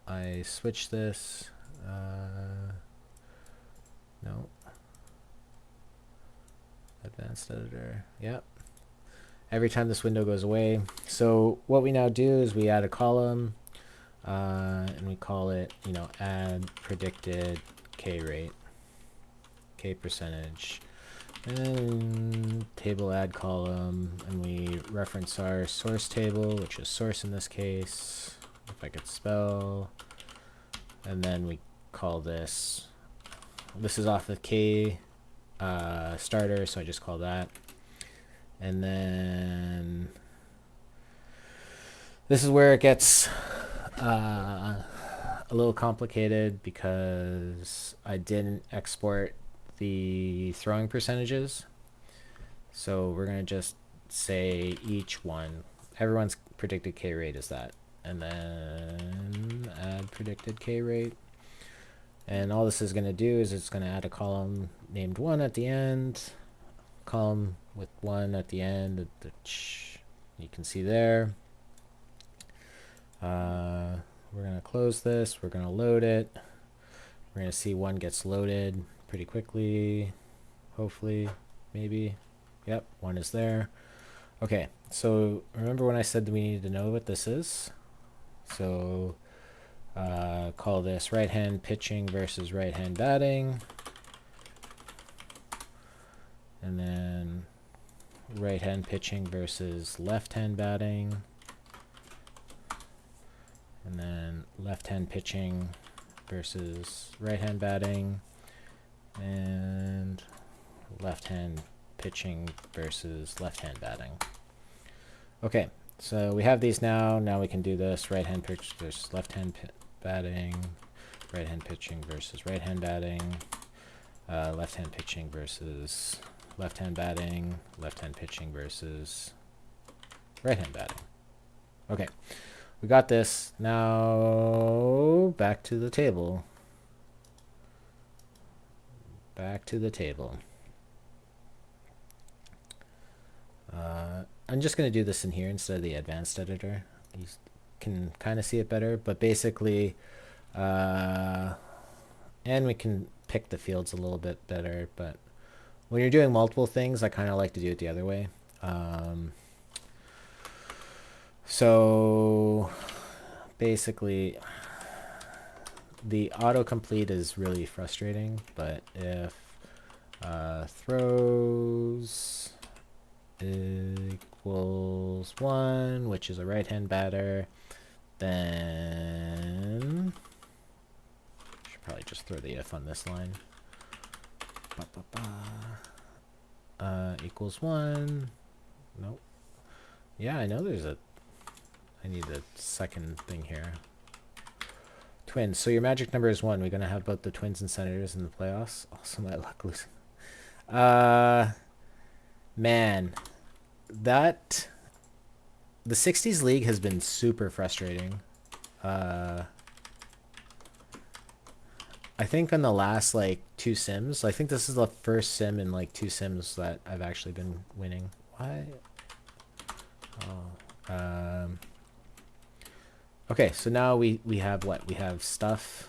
I switch this, no, advanced editor, yep. Every time this window goes away. So what we now do is we add a column, and we call it, add predicted K rate, K percentage, and table add column, and we reference our source table, which is source in this case, if I could spell, and then we call this is off the K starter, so I just call that, and then this is where it gets a little complicated because I didn't export the throwing percentages. So we're going to just say each one. Everyone's predicted K rate is that. And then add predicted K rate. And all this is going to do is it's going to add a column named 1 at the end. Column with 1 at the end. You can see there. We're going to close this. We're going to load it. We're going to see 1 gets loaded pretty quickly. Hopefully, maybe. Yep, 1 is there. Okay, so remember when I said that we needed to know what this is? So call this right hand pitching versus right hand batting. And then right hand pitching versus left hand batting. And then left hand pitching versus right hand batting. And left hand pitching versus left hand batting. Okay, so we have these now. Now we can do this right hand pitch versus left hand batting, right hand pitching versus right hand batting, left hand pitching versus left hand batting, left hand pitching versus right hand batting. Okay, we got this. Now back to the table. Back to the table. I'm just going to do this in here instead of the advanced editor. You can kind of see it better, but basically, and we can pick the fields a little bit better, but when you're doing multiple things, I kind of like to do it the other way. So basically, the autocomplete is really frustrating, but if throws equals 1, which is a right-hand batter, then should probably just throw the if on this line. Equals 1, Nope. Yeah, I know there's a... I need a second thing here. Twins. So your magic number is 1. We're going to have both the Twins and Senators in the playoffs. Also, my luck losing. Man. That... The 60s League has been super frustrating. I think on the last, like, 2 sims, I think this is the first sim in, like, 2 sims that I've actually been winning. Why? Oh. Okay, so now we have what? We have stuff.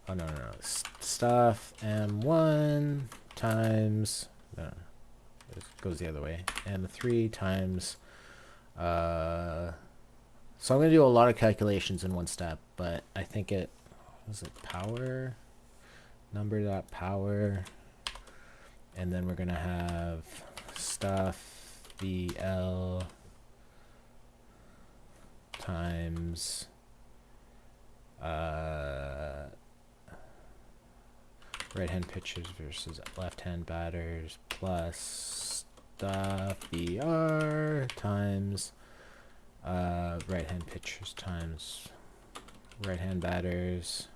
Oh, no. Stuff M1 times... No. It goes the other way. And 3 times... So I'm going to do a lot of calculations in one step, but I think it... Was it power? Number.power. And then we're going to have stuff VL times right-hand pitchers versus left-hand batters plus stuff BR times right-hand pitchers times right-hand batters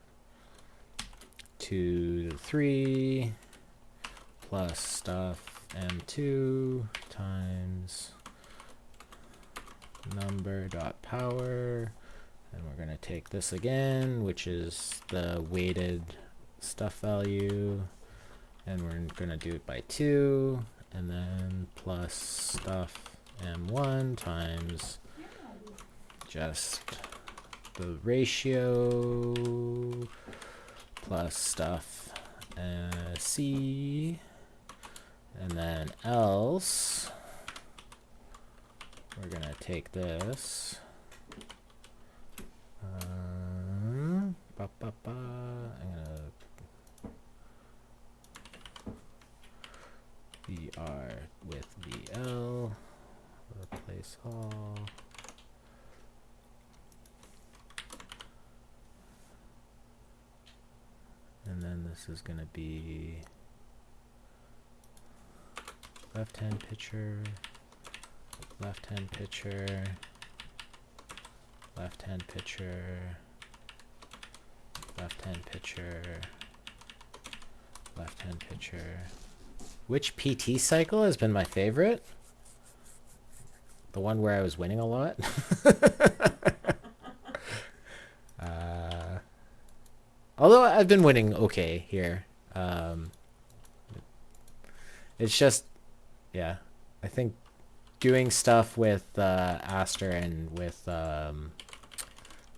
2 to 3 plus stuff M2 times number.power, and we're going to take this again, which is the weighted stuff value, and we're going to do it by 2, and then plus stuff M1 times just the ratio plus stuff C, and then else we're gonna take this I'm gonna BR with VL, replace all. And then this is going to be left-hand pitcher, left-hand pitcher, left-hand pitcher, left-hand pitcher, left-hand pitcher. Which PT cycle has been my favorite? The one where I was winning a lot? Although I've been winning okay here. It's just, yeah, I think doing stuff with Aster and with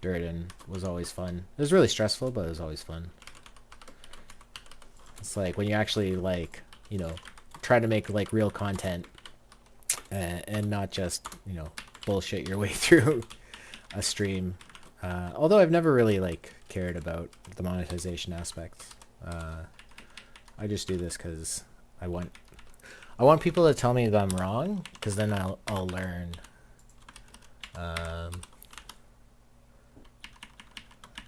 Durden was always fun. It was really stressful, but it was always fun. It's like when you actually, like, you know, try to make like real content and not just, you know, bullshit your way through a stream. Although I've never really like cared about the monetization aspects. I just do this because I want people to tell me that I'm wrong, because then I'll learn.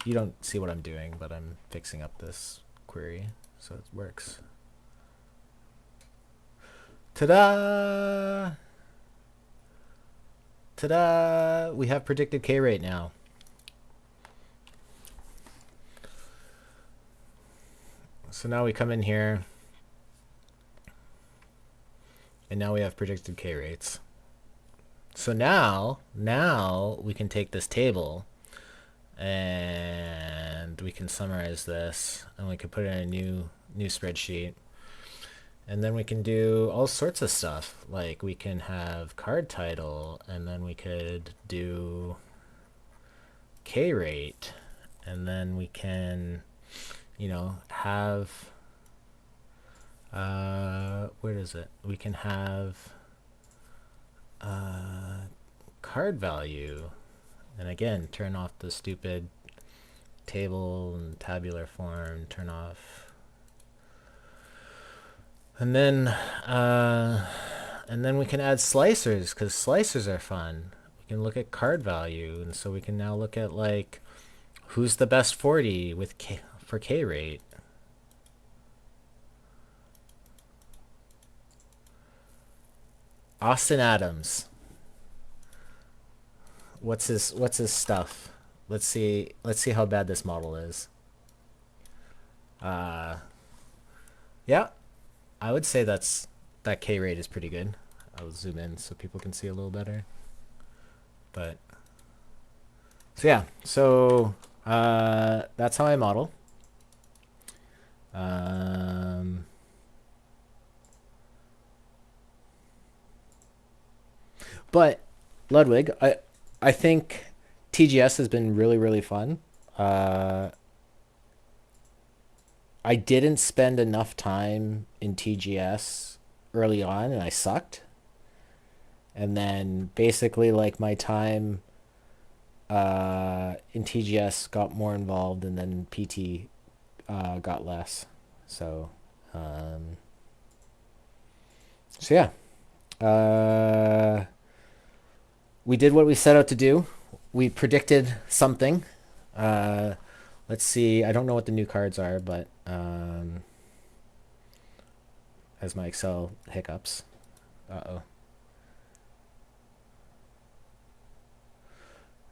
You don't see what I'm doing, but I'm fixing up this query so it works. Ta-da! Ta-da! We have predicted K rate now. So now we come in here, and now we have predicted K rates. So now we can take this table and we can summarize this, and we can put it in a new spreadsheet. And then we can do all sorts of stuff. Like we can have card title, and then we could do K rate, and then we can, you know, have where is it? We can have card value, and again turn off the stupid table and tabular form, turn off, and then we can add slicers, because slicers are fun. We can look at card value, and so we can now look at like who's the best 40 with for K rate. Austin Adams. What's his stuff? Let's see how bad this model is. Yeah, I would say that K rate is pretty good. I'll zoom in so people can see a little better. But so yeah, that's how I model. But Ludwig, I think TGS has been really fun. I didn't spend enough time in TGS early on, and I sucked. And then basically, like, my time in TGS got more involved, and then PT got less. So, so yeah. We did what we set out to do. We predicted something. Let's see. I don't know what the new cards are, but as my Excel hiccups. Uh-oh.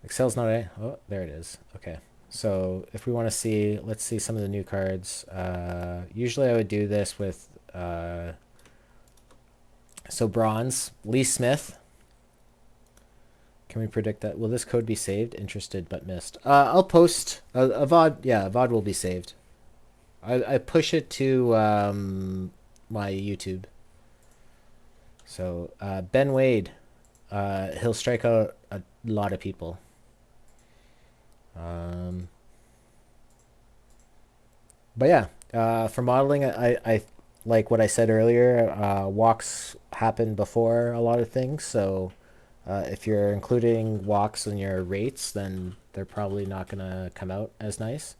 Excel's not a... Oh, there it is. Okay. So if we want to see, let's see some of the new cards. Usually I would do this with... so bronze. Lee Smith. Can we predict that? Will this code be saved? Interested but missed. I'll post a VOD. Yeah, a VOD will be saved. I push it to my YouTube. So Ben Wade, he'll strike out a lot of people. But yeah, for modeling, I like what I said earlier. Walks happen before a lot of things, so if you're including walks in your rates, then they're probably not gonna come out as nice.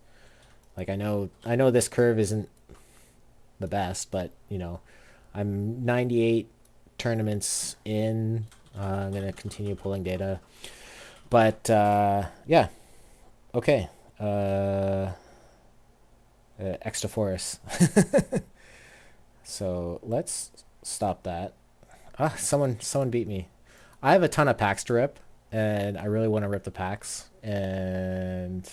Like I know this curve isn't the best, but you know, I'm 98 tournaments in. I'm gonna continue pulling data, but yeah, okay. Extraforus. So let's stop that. Ah, someone beat me. I have a ton of packs to rip, and I really want to rip the packs. And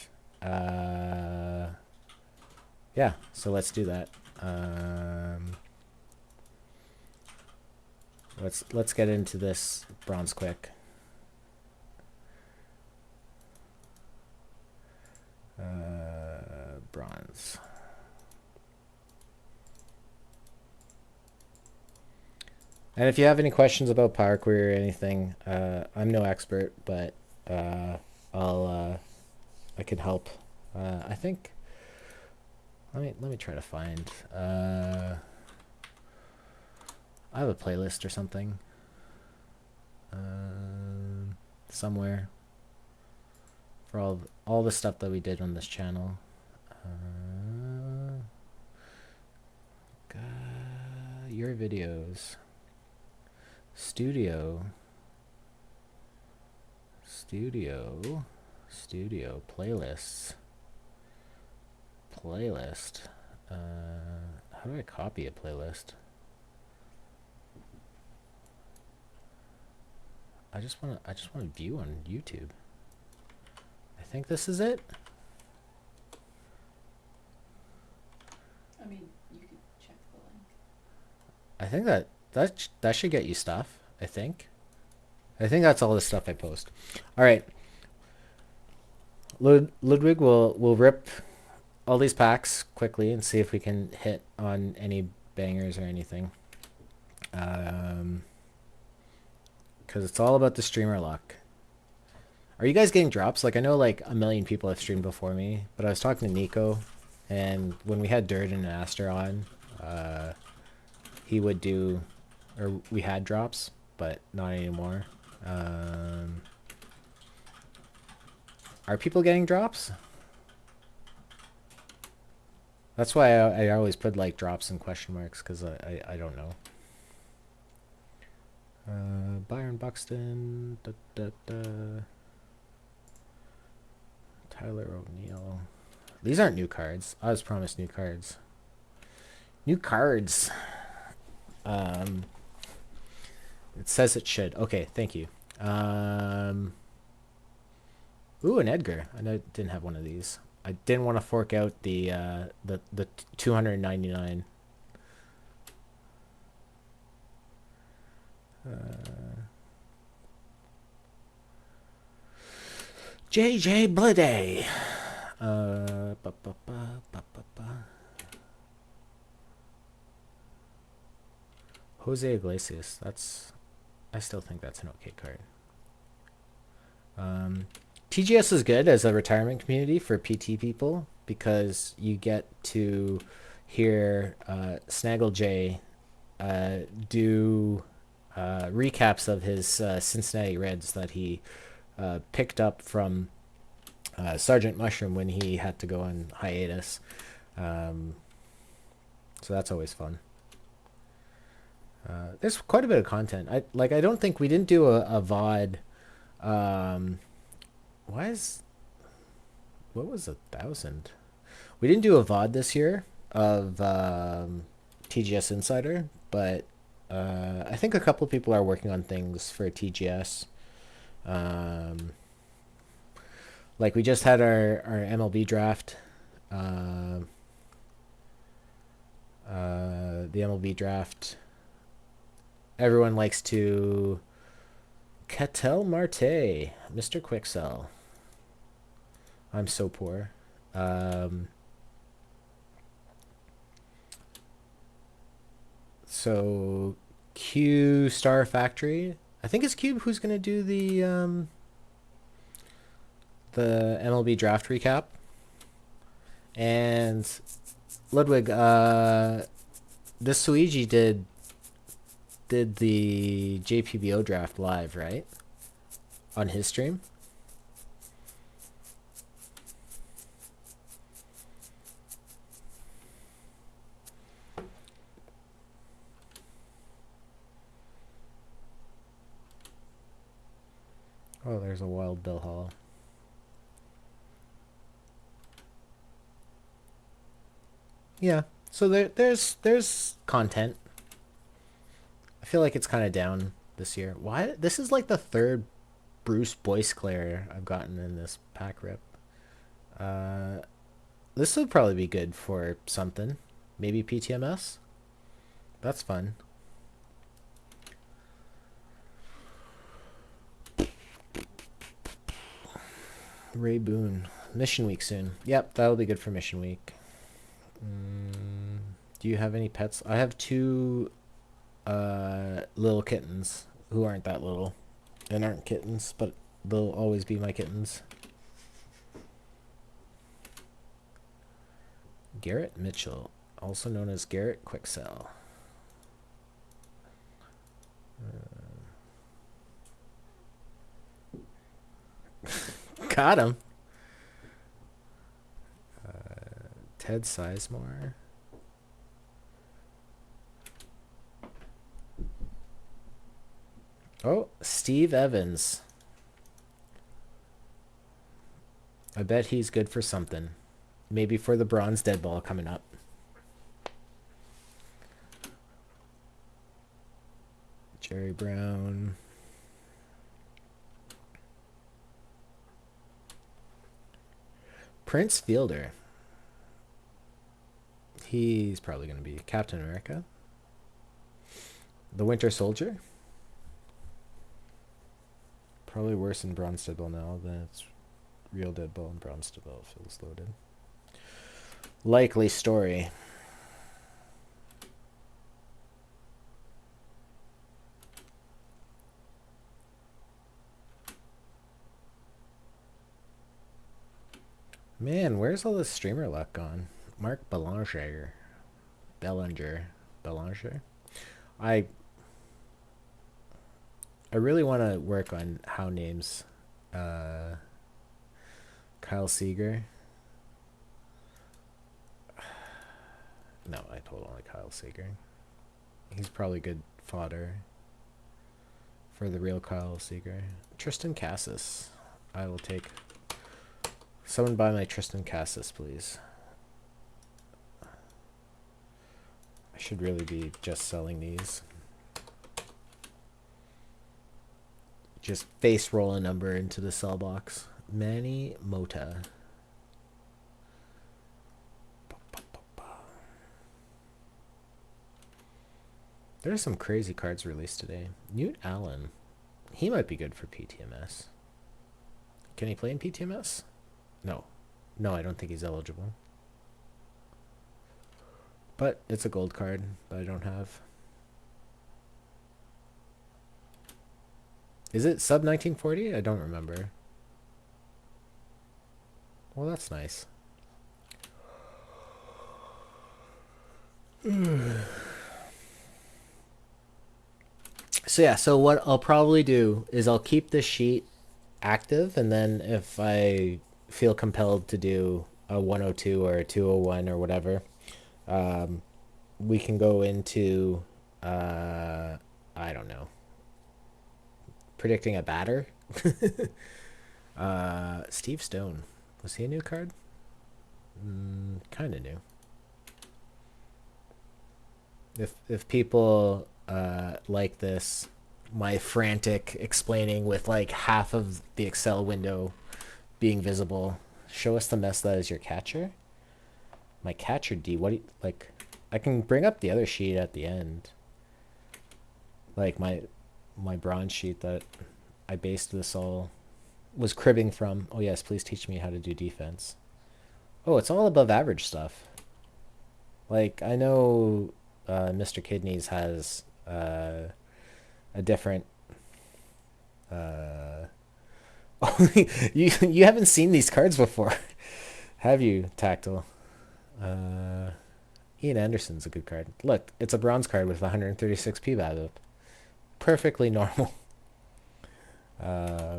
yeah, so let's do that. Let's get into this bronze quick. Bronze. And if you have any questions about Power Query or anything, I'm no expert, but I can help. I think. Let me try to find. I have a playlist or something. Somewhere. For all the stuff that we did on this channel. Your videos. Studio playlists. How do I copy a playlist? I just want to view on YouTube. I think this is it. I mean, you could check the link. I think that should get you stuff. I think that's all the stuff I post. All right. Ludwig will rip all these packs quickly and see if we can hit on any bangers or anything. Because it's all about the streamer luck. Are you guys getting drops? Like, I know like a million people have streamed before me, but I was talking to Nico, and when we had Dirt and Aster on, he would do, or we had drops, but not anymore. Are people getting drops? That's why I always put like drops and question marks, because I don't know. Byron Buxton. Tyler O'Neill. These aren't new cards. I was promised new cards. New cards. It says it should. Okay, thank you. Ooh, an Edgar. I didn't have one of these. I didn't want to fork out the 299. JJ Blade. Ba, ba, ba, ba, ba, ba. Jose Iglesias. I still think that's an okay card. TGS is good as a retirement community for PT people because you get to hear Snaggle J do recaps of his Cincinnati Reds that he picked up from Sergeant Mushroom when he had to go on hiatus. So that's always fun. There's quite a bit of content. I don't think we didn't do a VOD. What was 1,000? We didn't do a VOD this year of TGS Insider, but I think a couple of people are working on things for TGS. Like we just had our MLB draft. The MLB draft. Everyone likes to Ketel Marte, Mr. Quicksell. I'm so poor. So Q Star Factory. I think it's Cube who's gonna do the MLB draft recap. And Ludwig, this Suiji did the JPBO draft live, right? On his stream. Oh, there's a Wild Bill Hall. Yeah, so there's content. I feel like it's kind of down this year. Why? This is like the third Bruce Boyce-Claire I've gotten in this pack rip. This would probably be good for something. Maybe PTMS? That's fun. Ray Boone. Mission week soon. Yep, that'll be good for mission week. Do you have any pets? I have two little kittens who aren't that little and aren't kittens, but they'll always be my kittens. Garrett Mitchell, also known as Garrett Quicksell. Got him. Ted Sizemore. Oh, Steve Evans. I bet he's good for something. Maybe for the bronze dead ball coming up. Jerry Brown. Prince Fielder. He's probably going to be Captain America. The Winter Soldier. Probably worse in Bronze Dead Ball now than it's real Dead Ball and Bronze Dead Ball feels loaded. Likely story. Man, where's all this streamer luck gone? Mark Belanger. I really want to work on how names. Kyle Seager. No, I told only Kyle Seager. He's probably good fodder for the real Kyle Seager. Tristan Cassis. I will take. Someone buy my Tristan Cassis, please. I should really be just selling these. just face roll a number into the cell box. Manny Mota. There's some crazy cards released today. Newt Allen. He might be good for PTMS. Can he play in PTMS? No. No, I don't think he's eligible. But it's a gold card that I don't have. Is it sub 1940? I don't remember. Well, that's nice. So yeah, so what I'll probably do is I'll keep this sheet active, and then if I feel compelled to do a 102 or a 201 or whatever, we can go into I don't know, predicting a batter. Steve Stone, was he a new card? Kind of new. If people like this, my frantic explaining with like half of the Excel window being visible, show us the mess that is your catcher. My catcher D. What do you, like? I can bring up the other sheet at the end. Like my bronze sheet that I based this all was cribbing from. Oh yes, please teach me how to do defense. Oh, it's all above average stuff. Like I know Mr. Kidneys has a different oh, you haven't seen these cards before, have you, Tactile? Ian Anderson's a good card. Look, it's a bronze card with 136 PBAB. Perfectly normal. It's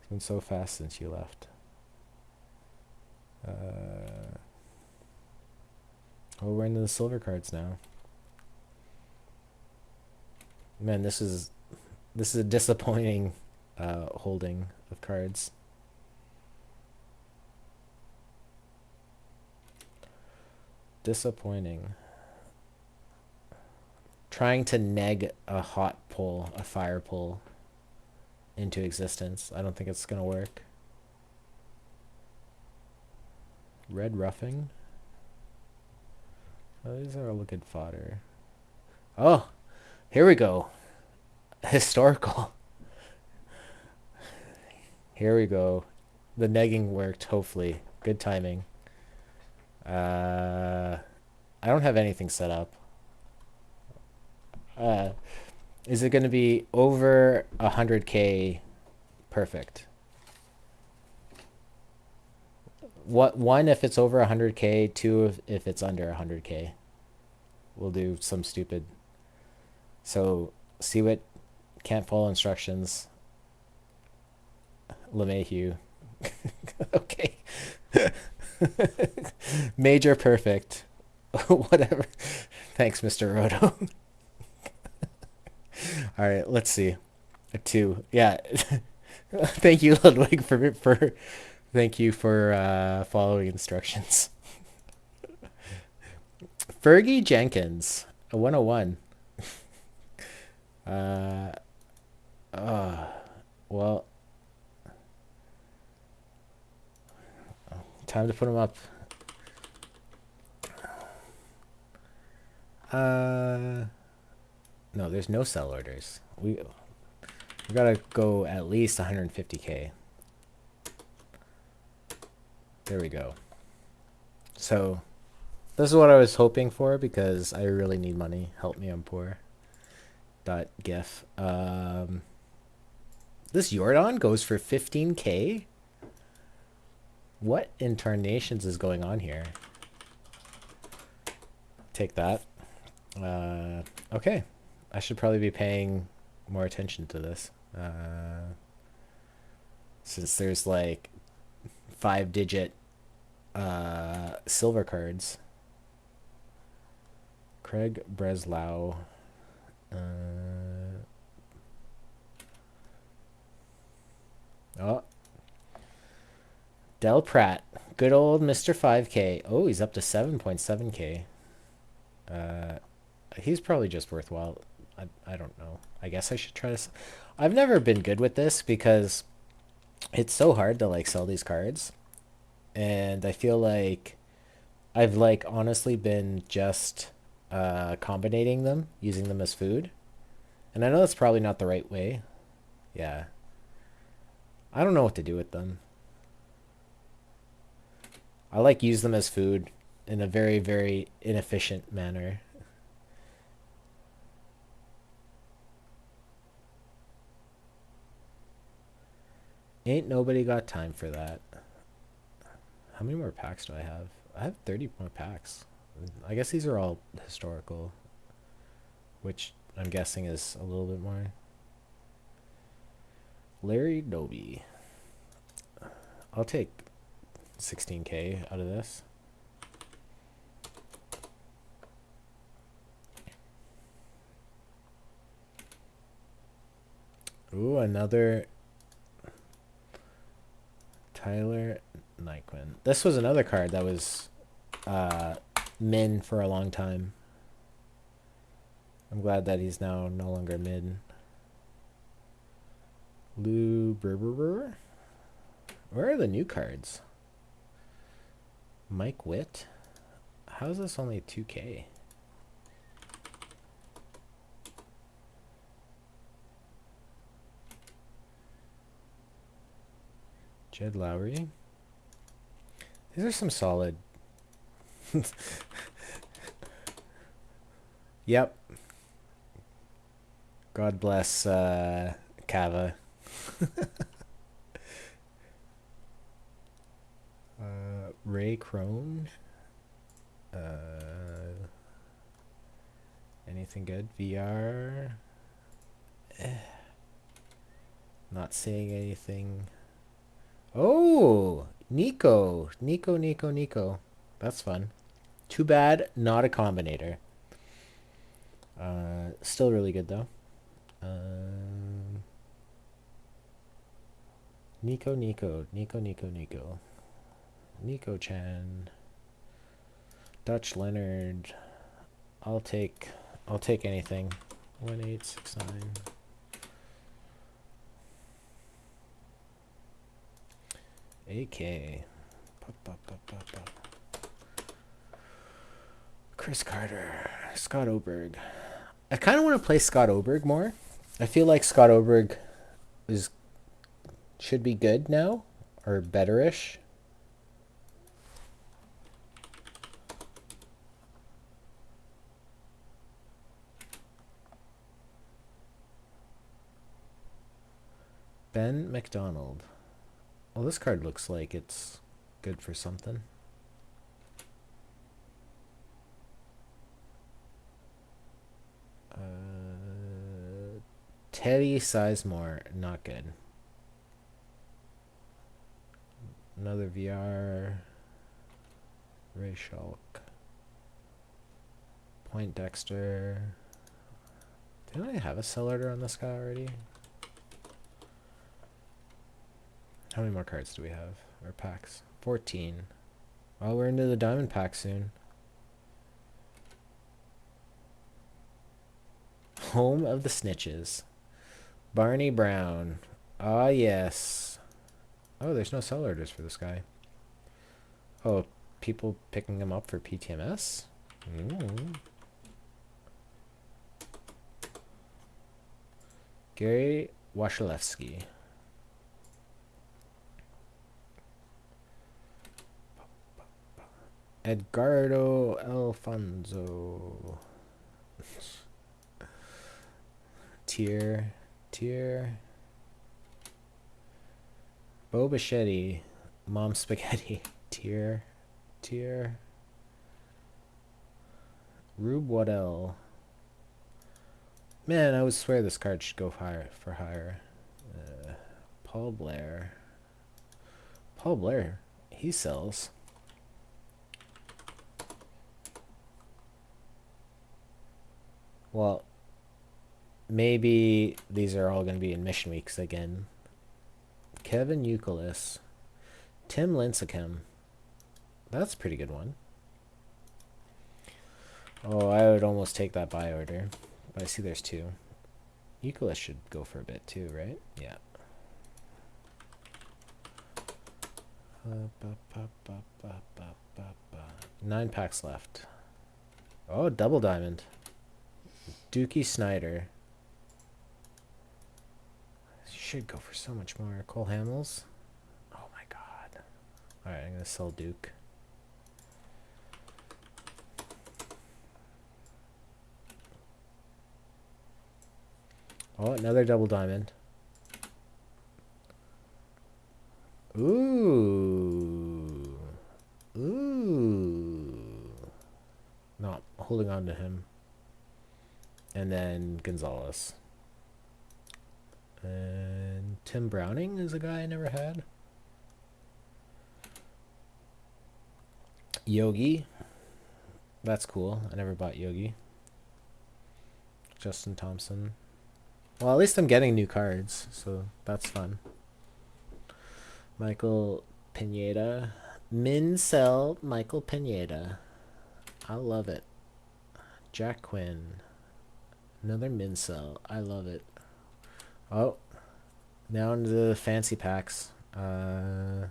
been so fast since you left. Oh, we're into the silver cards now. Man, this is a disappointing holding of cards. Disappointing. Trying to neg a hot pull, a fire pull into existence. I don't think it's gonna work. Red Roughing. Oh, these are all good fodder. Oh, here we go. Historical. Here we go. The negging worked, hopefully. Good timing. I don't have anything set up. Is it going to be over 100K? Perfect. One, if it's over 100K. Two, if it's under 100K. We'll do some stupid. So, see what can't follow instructions. LeMahieu. Okay. Major perfect. Whatever. Thanks, Mr. Roto. All right, let's see. A 2. Yeah. Thank you, Ludwig, for thank you for following instructions. Fergie Jenkins, a 101. Well, time to put him up. No, there's no sell orders. We gotta go at least 150K. There we go. So this is what I was hoping for because I really need money. Help me, I'm poor. .gif. This Jordan goes for 15K. What in tarnations is going on here? Take that. Okay. I should probably be paying more attention to this. Since there's like 5-digit silver cards. Craig Breslau. Oh. Del Pratt. Good old Mr. 5K. Oh, he's up to 7.7K. He's probably just worthwhile. I don't know. I guess I should try this. I've never been good with this because it's so hard to like sell these cards, and I feel like I've like honestly been just combinating them, using them as food. And I know that's probably not the right way. Yeah. I don't know what to do with them. I like use them as food in a very, very inefficient manner. Ain't nobody got time for that. How many more packs do I have? I have 30 more packs. I guess these are all historical, which I'm guessing is a little bit more. Larry Doby. I'll take 16k out of this. Ooh, another Tyler Nyquin. This was another card that was min for a long time. I'm glad that he's now no longer min. Lou Berber. Where are the new cards? Mike Witt. How is this only 2k? Jed Lowry. These are some solid. Yep. God bless Kava. Ray Crone. Anything good? VR. Not seeing anything. Oh, Nico. Nico. That's fun. Too bad, not a combinator. Still really good though. Nico. Nico Chan. Dutch Leonard. I'll take anything. 1869. AK. Pop. Chris Carter. Scott Oberg. I kind of want to play Scott Oberg more. I feel like Scott Oberg should be good now, or betterish. Ben McDonald. Well, this card looks like it's good for something. Teddy Sizemore, not good. Another VR. Ray Shulk. Point Dexter. Didn't I have a sell order on this guy already? How many more cards do we have? Or packs? 14. Well, we're into the diamond pack soon. Home of the Snitches. Barney Brown. Ah, yes. Oh, there's no sell orders for this guy. Oh, people picking him up for PTMS? Gary Wasilewski. Edgardo Alfonso. Tier. Bo Bichetti. Mom Spaghetti. Tier. Rube Waddell. Man, I would swear this card should go higher for higher. Paul Blair. He sells. Well, maybe these are all going to be in mission weeks again. Kevin Youkilis. Tim Lincecum. That's a pretty good one. Oh, I would almost take that buy order. But I see there's two. Eucalypt should go for a bit too, right? Yeah. Nine packs left. Oh, double diamond. Dookie Snyder. Should go for so much more. Cole Hamels. Oh my god. Alright, I'm gonna sell Duke. Oh, another double diamond. Ooh. Ooh. Not holding on to him. And then Gonzalez. And Tim Browning is a guy I never had. Yogi. That's cool. I never bought Yogi. Justin Thompson. Well, at least I'm getting new cards, so that's fun. Michael Pineda. Min-Cell Michael Pineda. I love it. Jack Quinn. Another Min-Cell. I love it. Oh. Now into the fancy packs. Not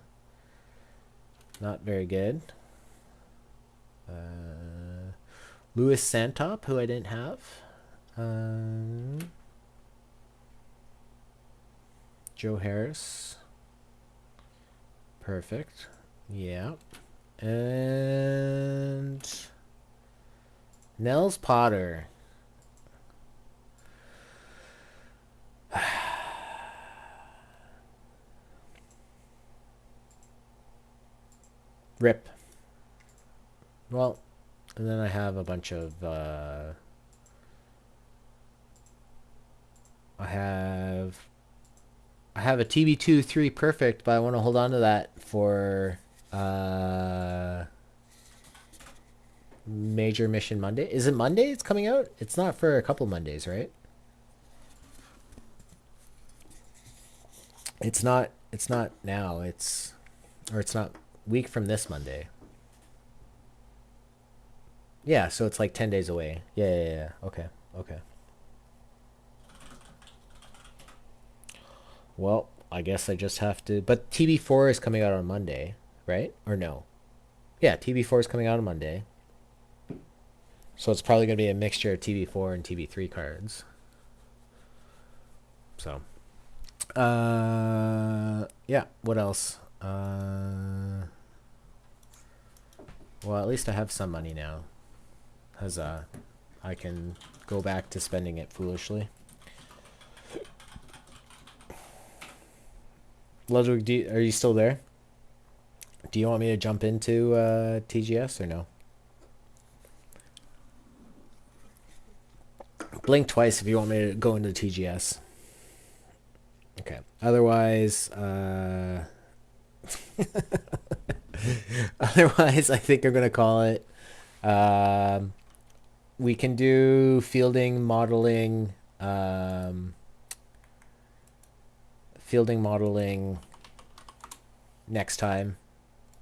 very good. Louis Santop, who I didn't have. Joe Harris. Perfect. Yeah. And Nels Potter. Rip. Well, and then I have a bunch of I have a TB2-3 perfect, but I want to hold on to that for Major Mission Monday. Is it Monday it's coming out? It's not for a couple Mondays, right? It's not now. It's not week from this Monday. Yeah, so it's like 10 days away. Yeah. Okay. Well, I guess I just have to. But TB4 is coming out on Monday, right? Or no? Yeah, TB4 is coming out on Monday. So it's probably going to be a mixture of TB4 and TB3 cards. So, yeah. What else? Well, at least I have some money now. Huzzah. I can go back to spending it foolishly. Ludwig, are you still there? Do you want me to jump into TGS or no? Blink twice if you want me to go into TGS. Okay. Otherwise, otherwise, I think I'm gonna call it. We can do fielding modeling. Fielding modeling next time.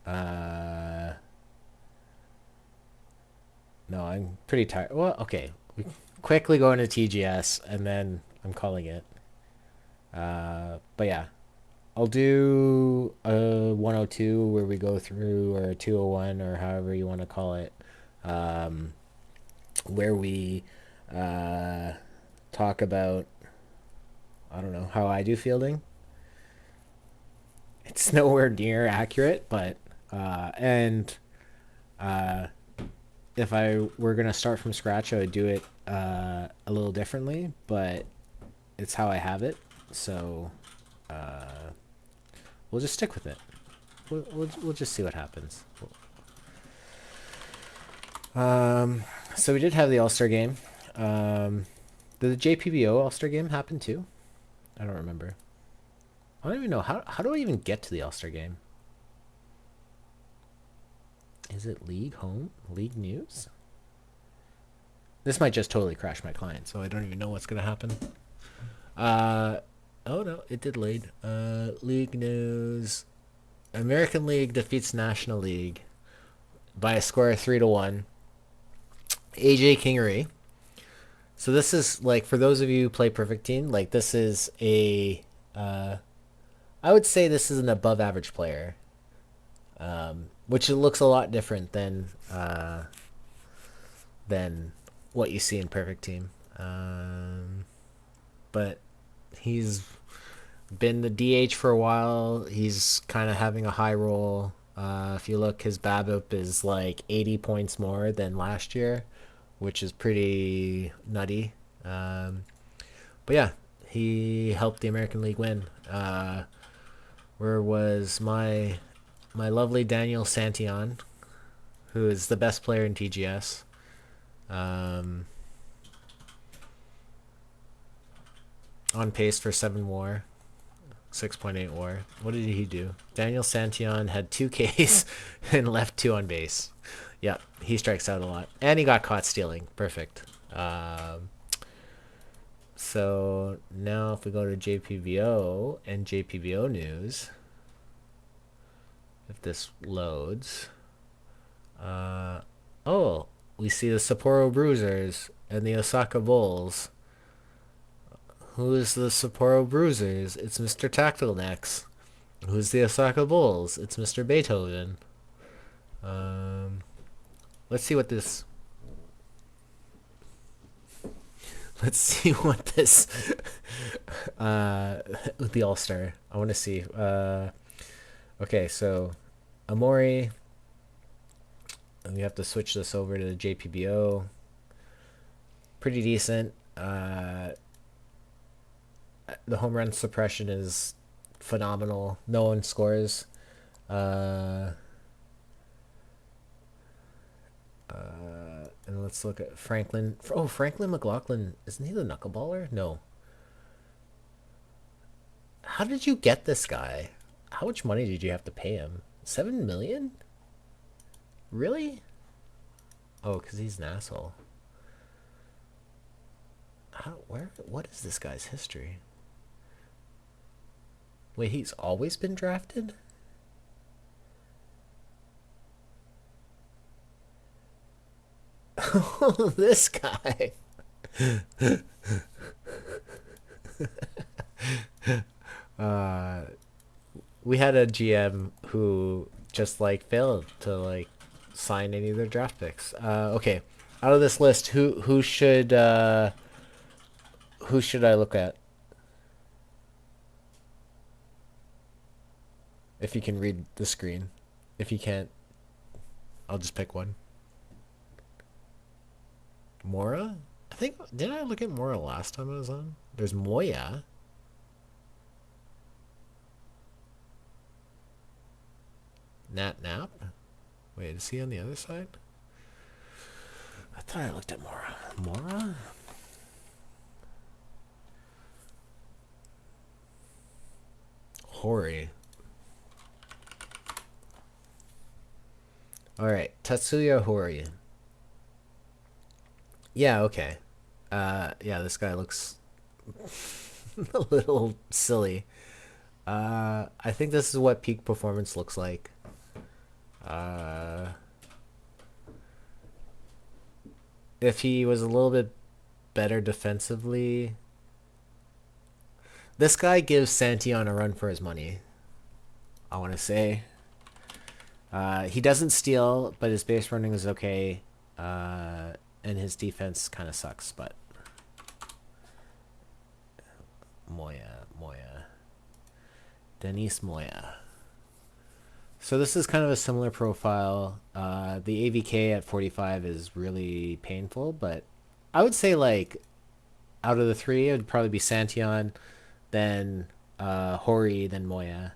No, I'm pretty tired. Well, okay. We quickly go into TGS and then I'm calling it. But yeah, I'll do a 102 where we go through, or a 201, or however you want to call it, where we talk about, I don't know, how I do fielding. It's nowhere near accurate, but if I were gonna start from scratch, I would do it a little differently, but it's how I have it, so we'll just stick with it. We'll just see what happens. So we did have the All-Star game. Did the JPBO All-Star game happen too? I don't remember. I don't even know. How do I even get to the All-Star game? Is it League Home? League News? This might just totally crash my client, so I don't even know what's going to happen. Oh no, it did lead. League News. American League defeats National League by a score of 3-1. AJ Kingery. So this is like for those of you who play Perfect Team, like this is a I would say this is an above average player, which it looks a lot different than what you see in Perfect Team. But he's been the DH for a while. He's kind of having a high role. If you look, his BABIP is like 80 points more than last year, which is pretty nutty. But yeah, he helped the American League win. Where was my lovely Daniel Santillan, who is the best player in TGS? Um, on pace for 7 WAR, 6.8 WAR. What did he do? Daniel Santillan had 2 Ks and left 2 on base. Yeah, he strikes out a lot, and he got caught stealing. Perfect. So now if we go to JPBO and JPBO news, if this loads, oh, we see the Sapporo Bruisers and the Osaka Bulls. Who is the Sapporo Bruisers? It's Mr. Tactical Necks. Who's the Osaka Bulls? It's Mr. Beethoven. Let's see what this. Let's see what this. With the All Star, I want to see. Okay, so Amori. And we have to switch this over to the JPBO. Pretty decent. The home run suppression is phenomenal. No one scores. And let's look at Franklin. Oh, Franklin McLaughlin. Isn't he the knuckleballer? No. How did you get this guy? How much money did you have to pay him? 7 million? Really? Oh, because he's an asshole. What is this guy's history? Wait, he's always been drafted? Oh, this guy. We had a GM who just like failed to like sign any of their draft picks. Okay, out of this list, who should I look at? If you can read the screen. If you can't, I'll just pick one. Mora? I think, did I look at Mora last time I was on? There's Moya. Nat Nap? Wait, is he on the other side? I thought I looked at Mora. Mora? Hori. Alright, Tatsuya Hori. Yeah, okay. Yeah, this guy looks a little silly. I think this is what peak performance looks like. If he was a little bit better defensively, this guy gives Santillan a run for his money. I want to say. He doesn't steal, but his base running is okay. And his defense kind of sucks, but Moya. Denise Moya. So this is kind of a similar profile. The AVK at 45 is really painful, but I would say like out of the three, it would probably be Santillan, then Hori, then Moya.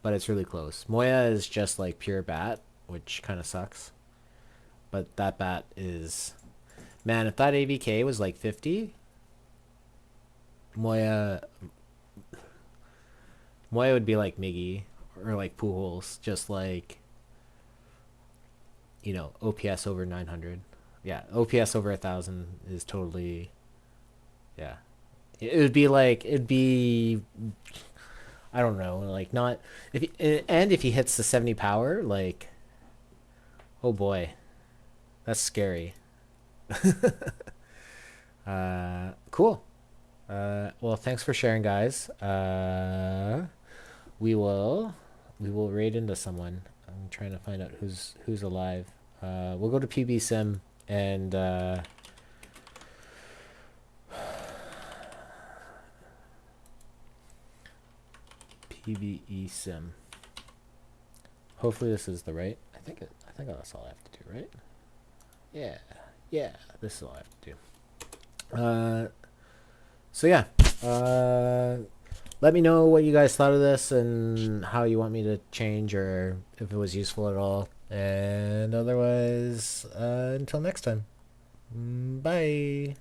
But it's really close. Moya is just like pure bat, which kind of sucks. But that bat is... Man, if that AVK was like 50, Moya would be like Miggy or like Pujols, just like, you know, OPS over 900. Yeah, OPS over 1,000 is totally, yeah. It'd be, I don't know, like not, if he hits the 70 power, like, oh boy, that's scary. Cool. Well, thanks for sharing, guys. We will raid into someone. I'm trying to find out who's alive. We'll go to PB Sim and PvE Sim. Hopefully this is the right. I think that's all I have to do, right? Yeah. Yeah, this is all I have to do. So yeah. Let me know what you guys thought of this and how you want me to change or if it was useful at all. And otherwise, until next time. Bye.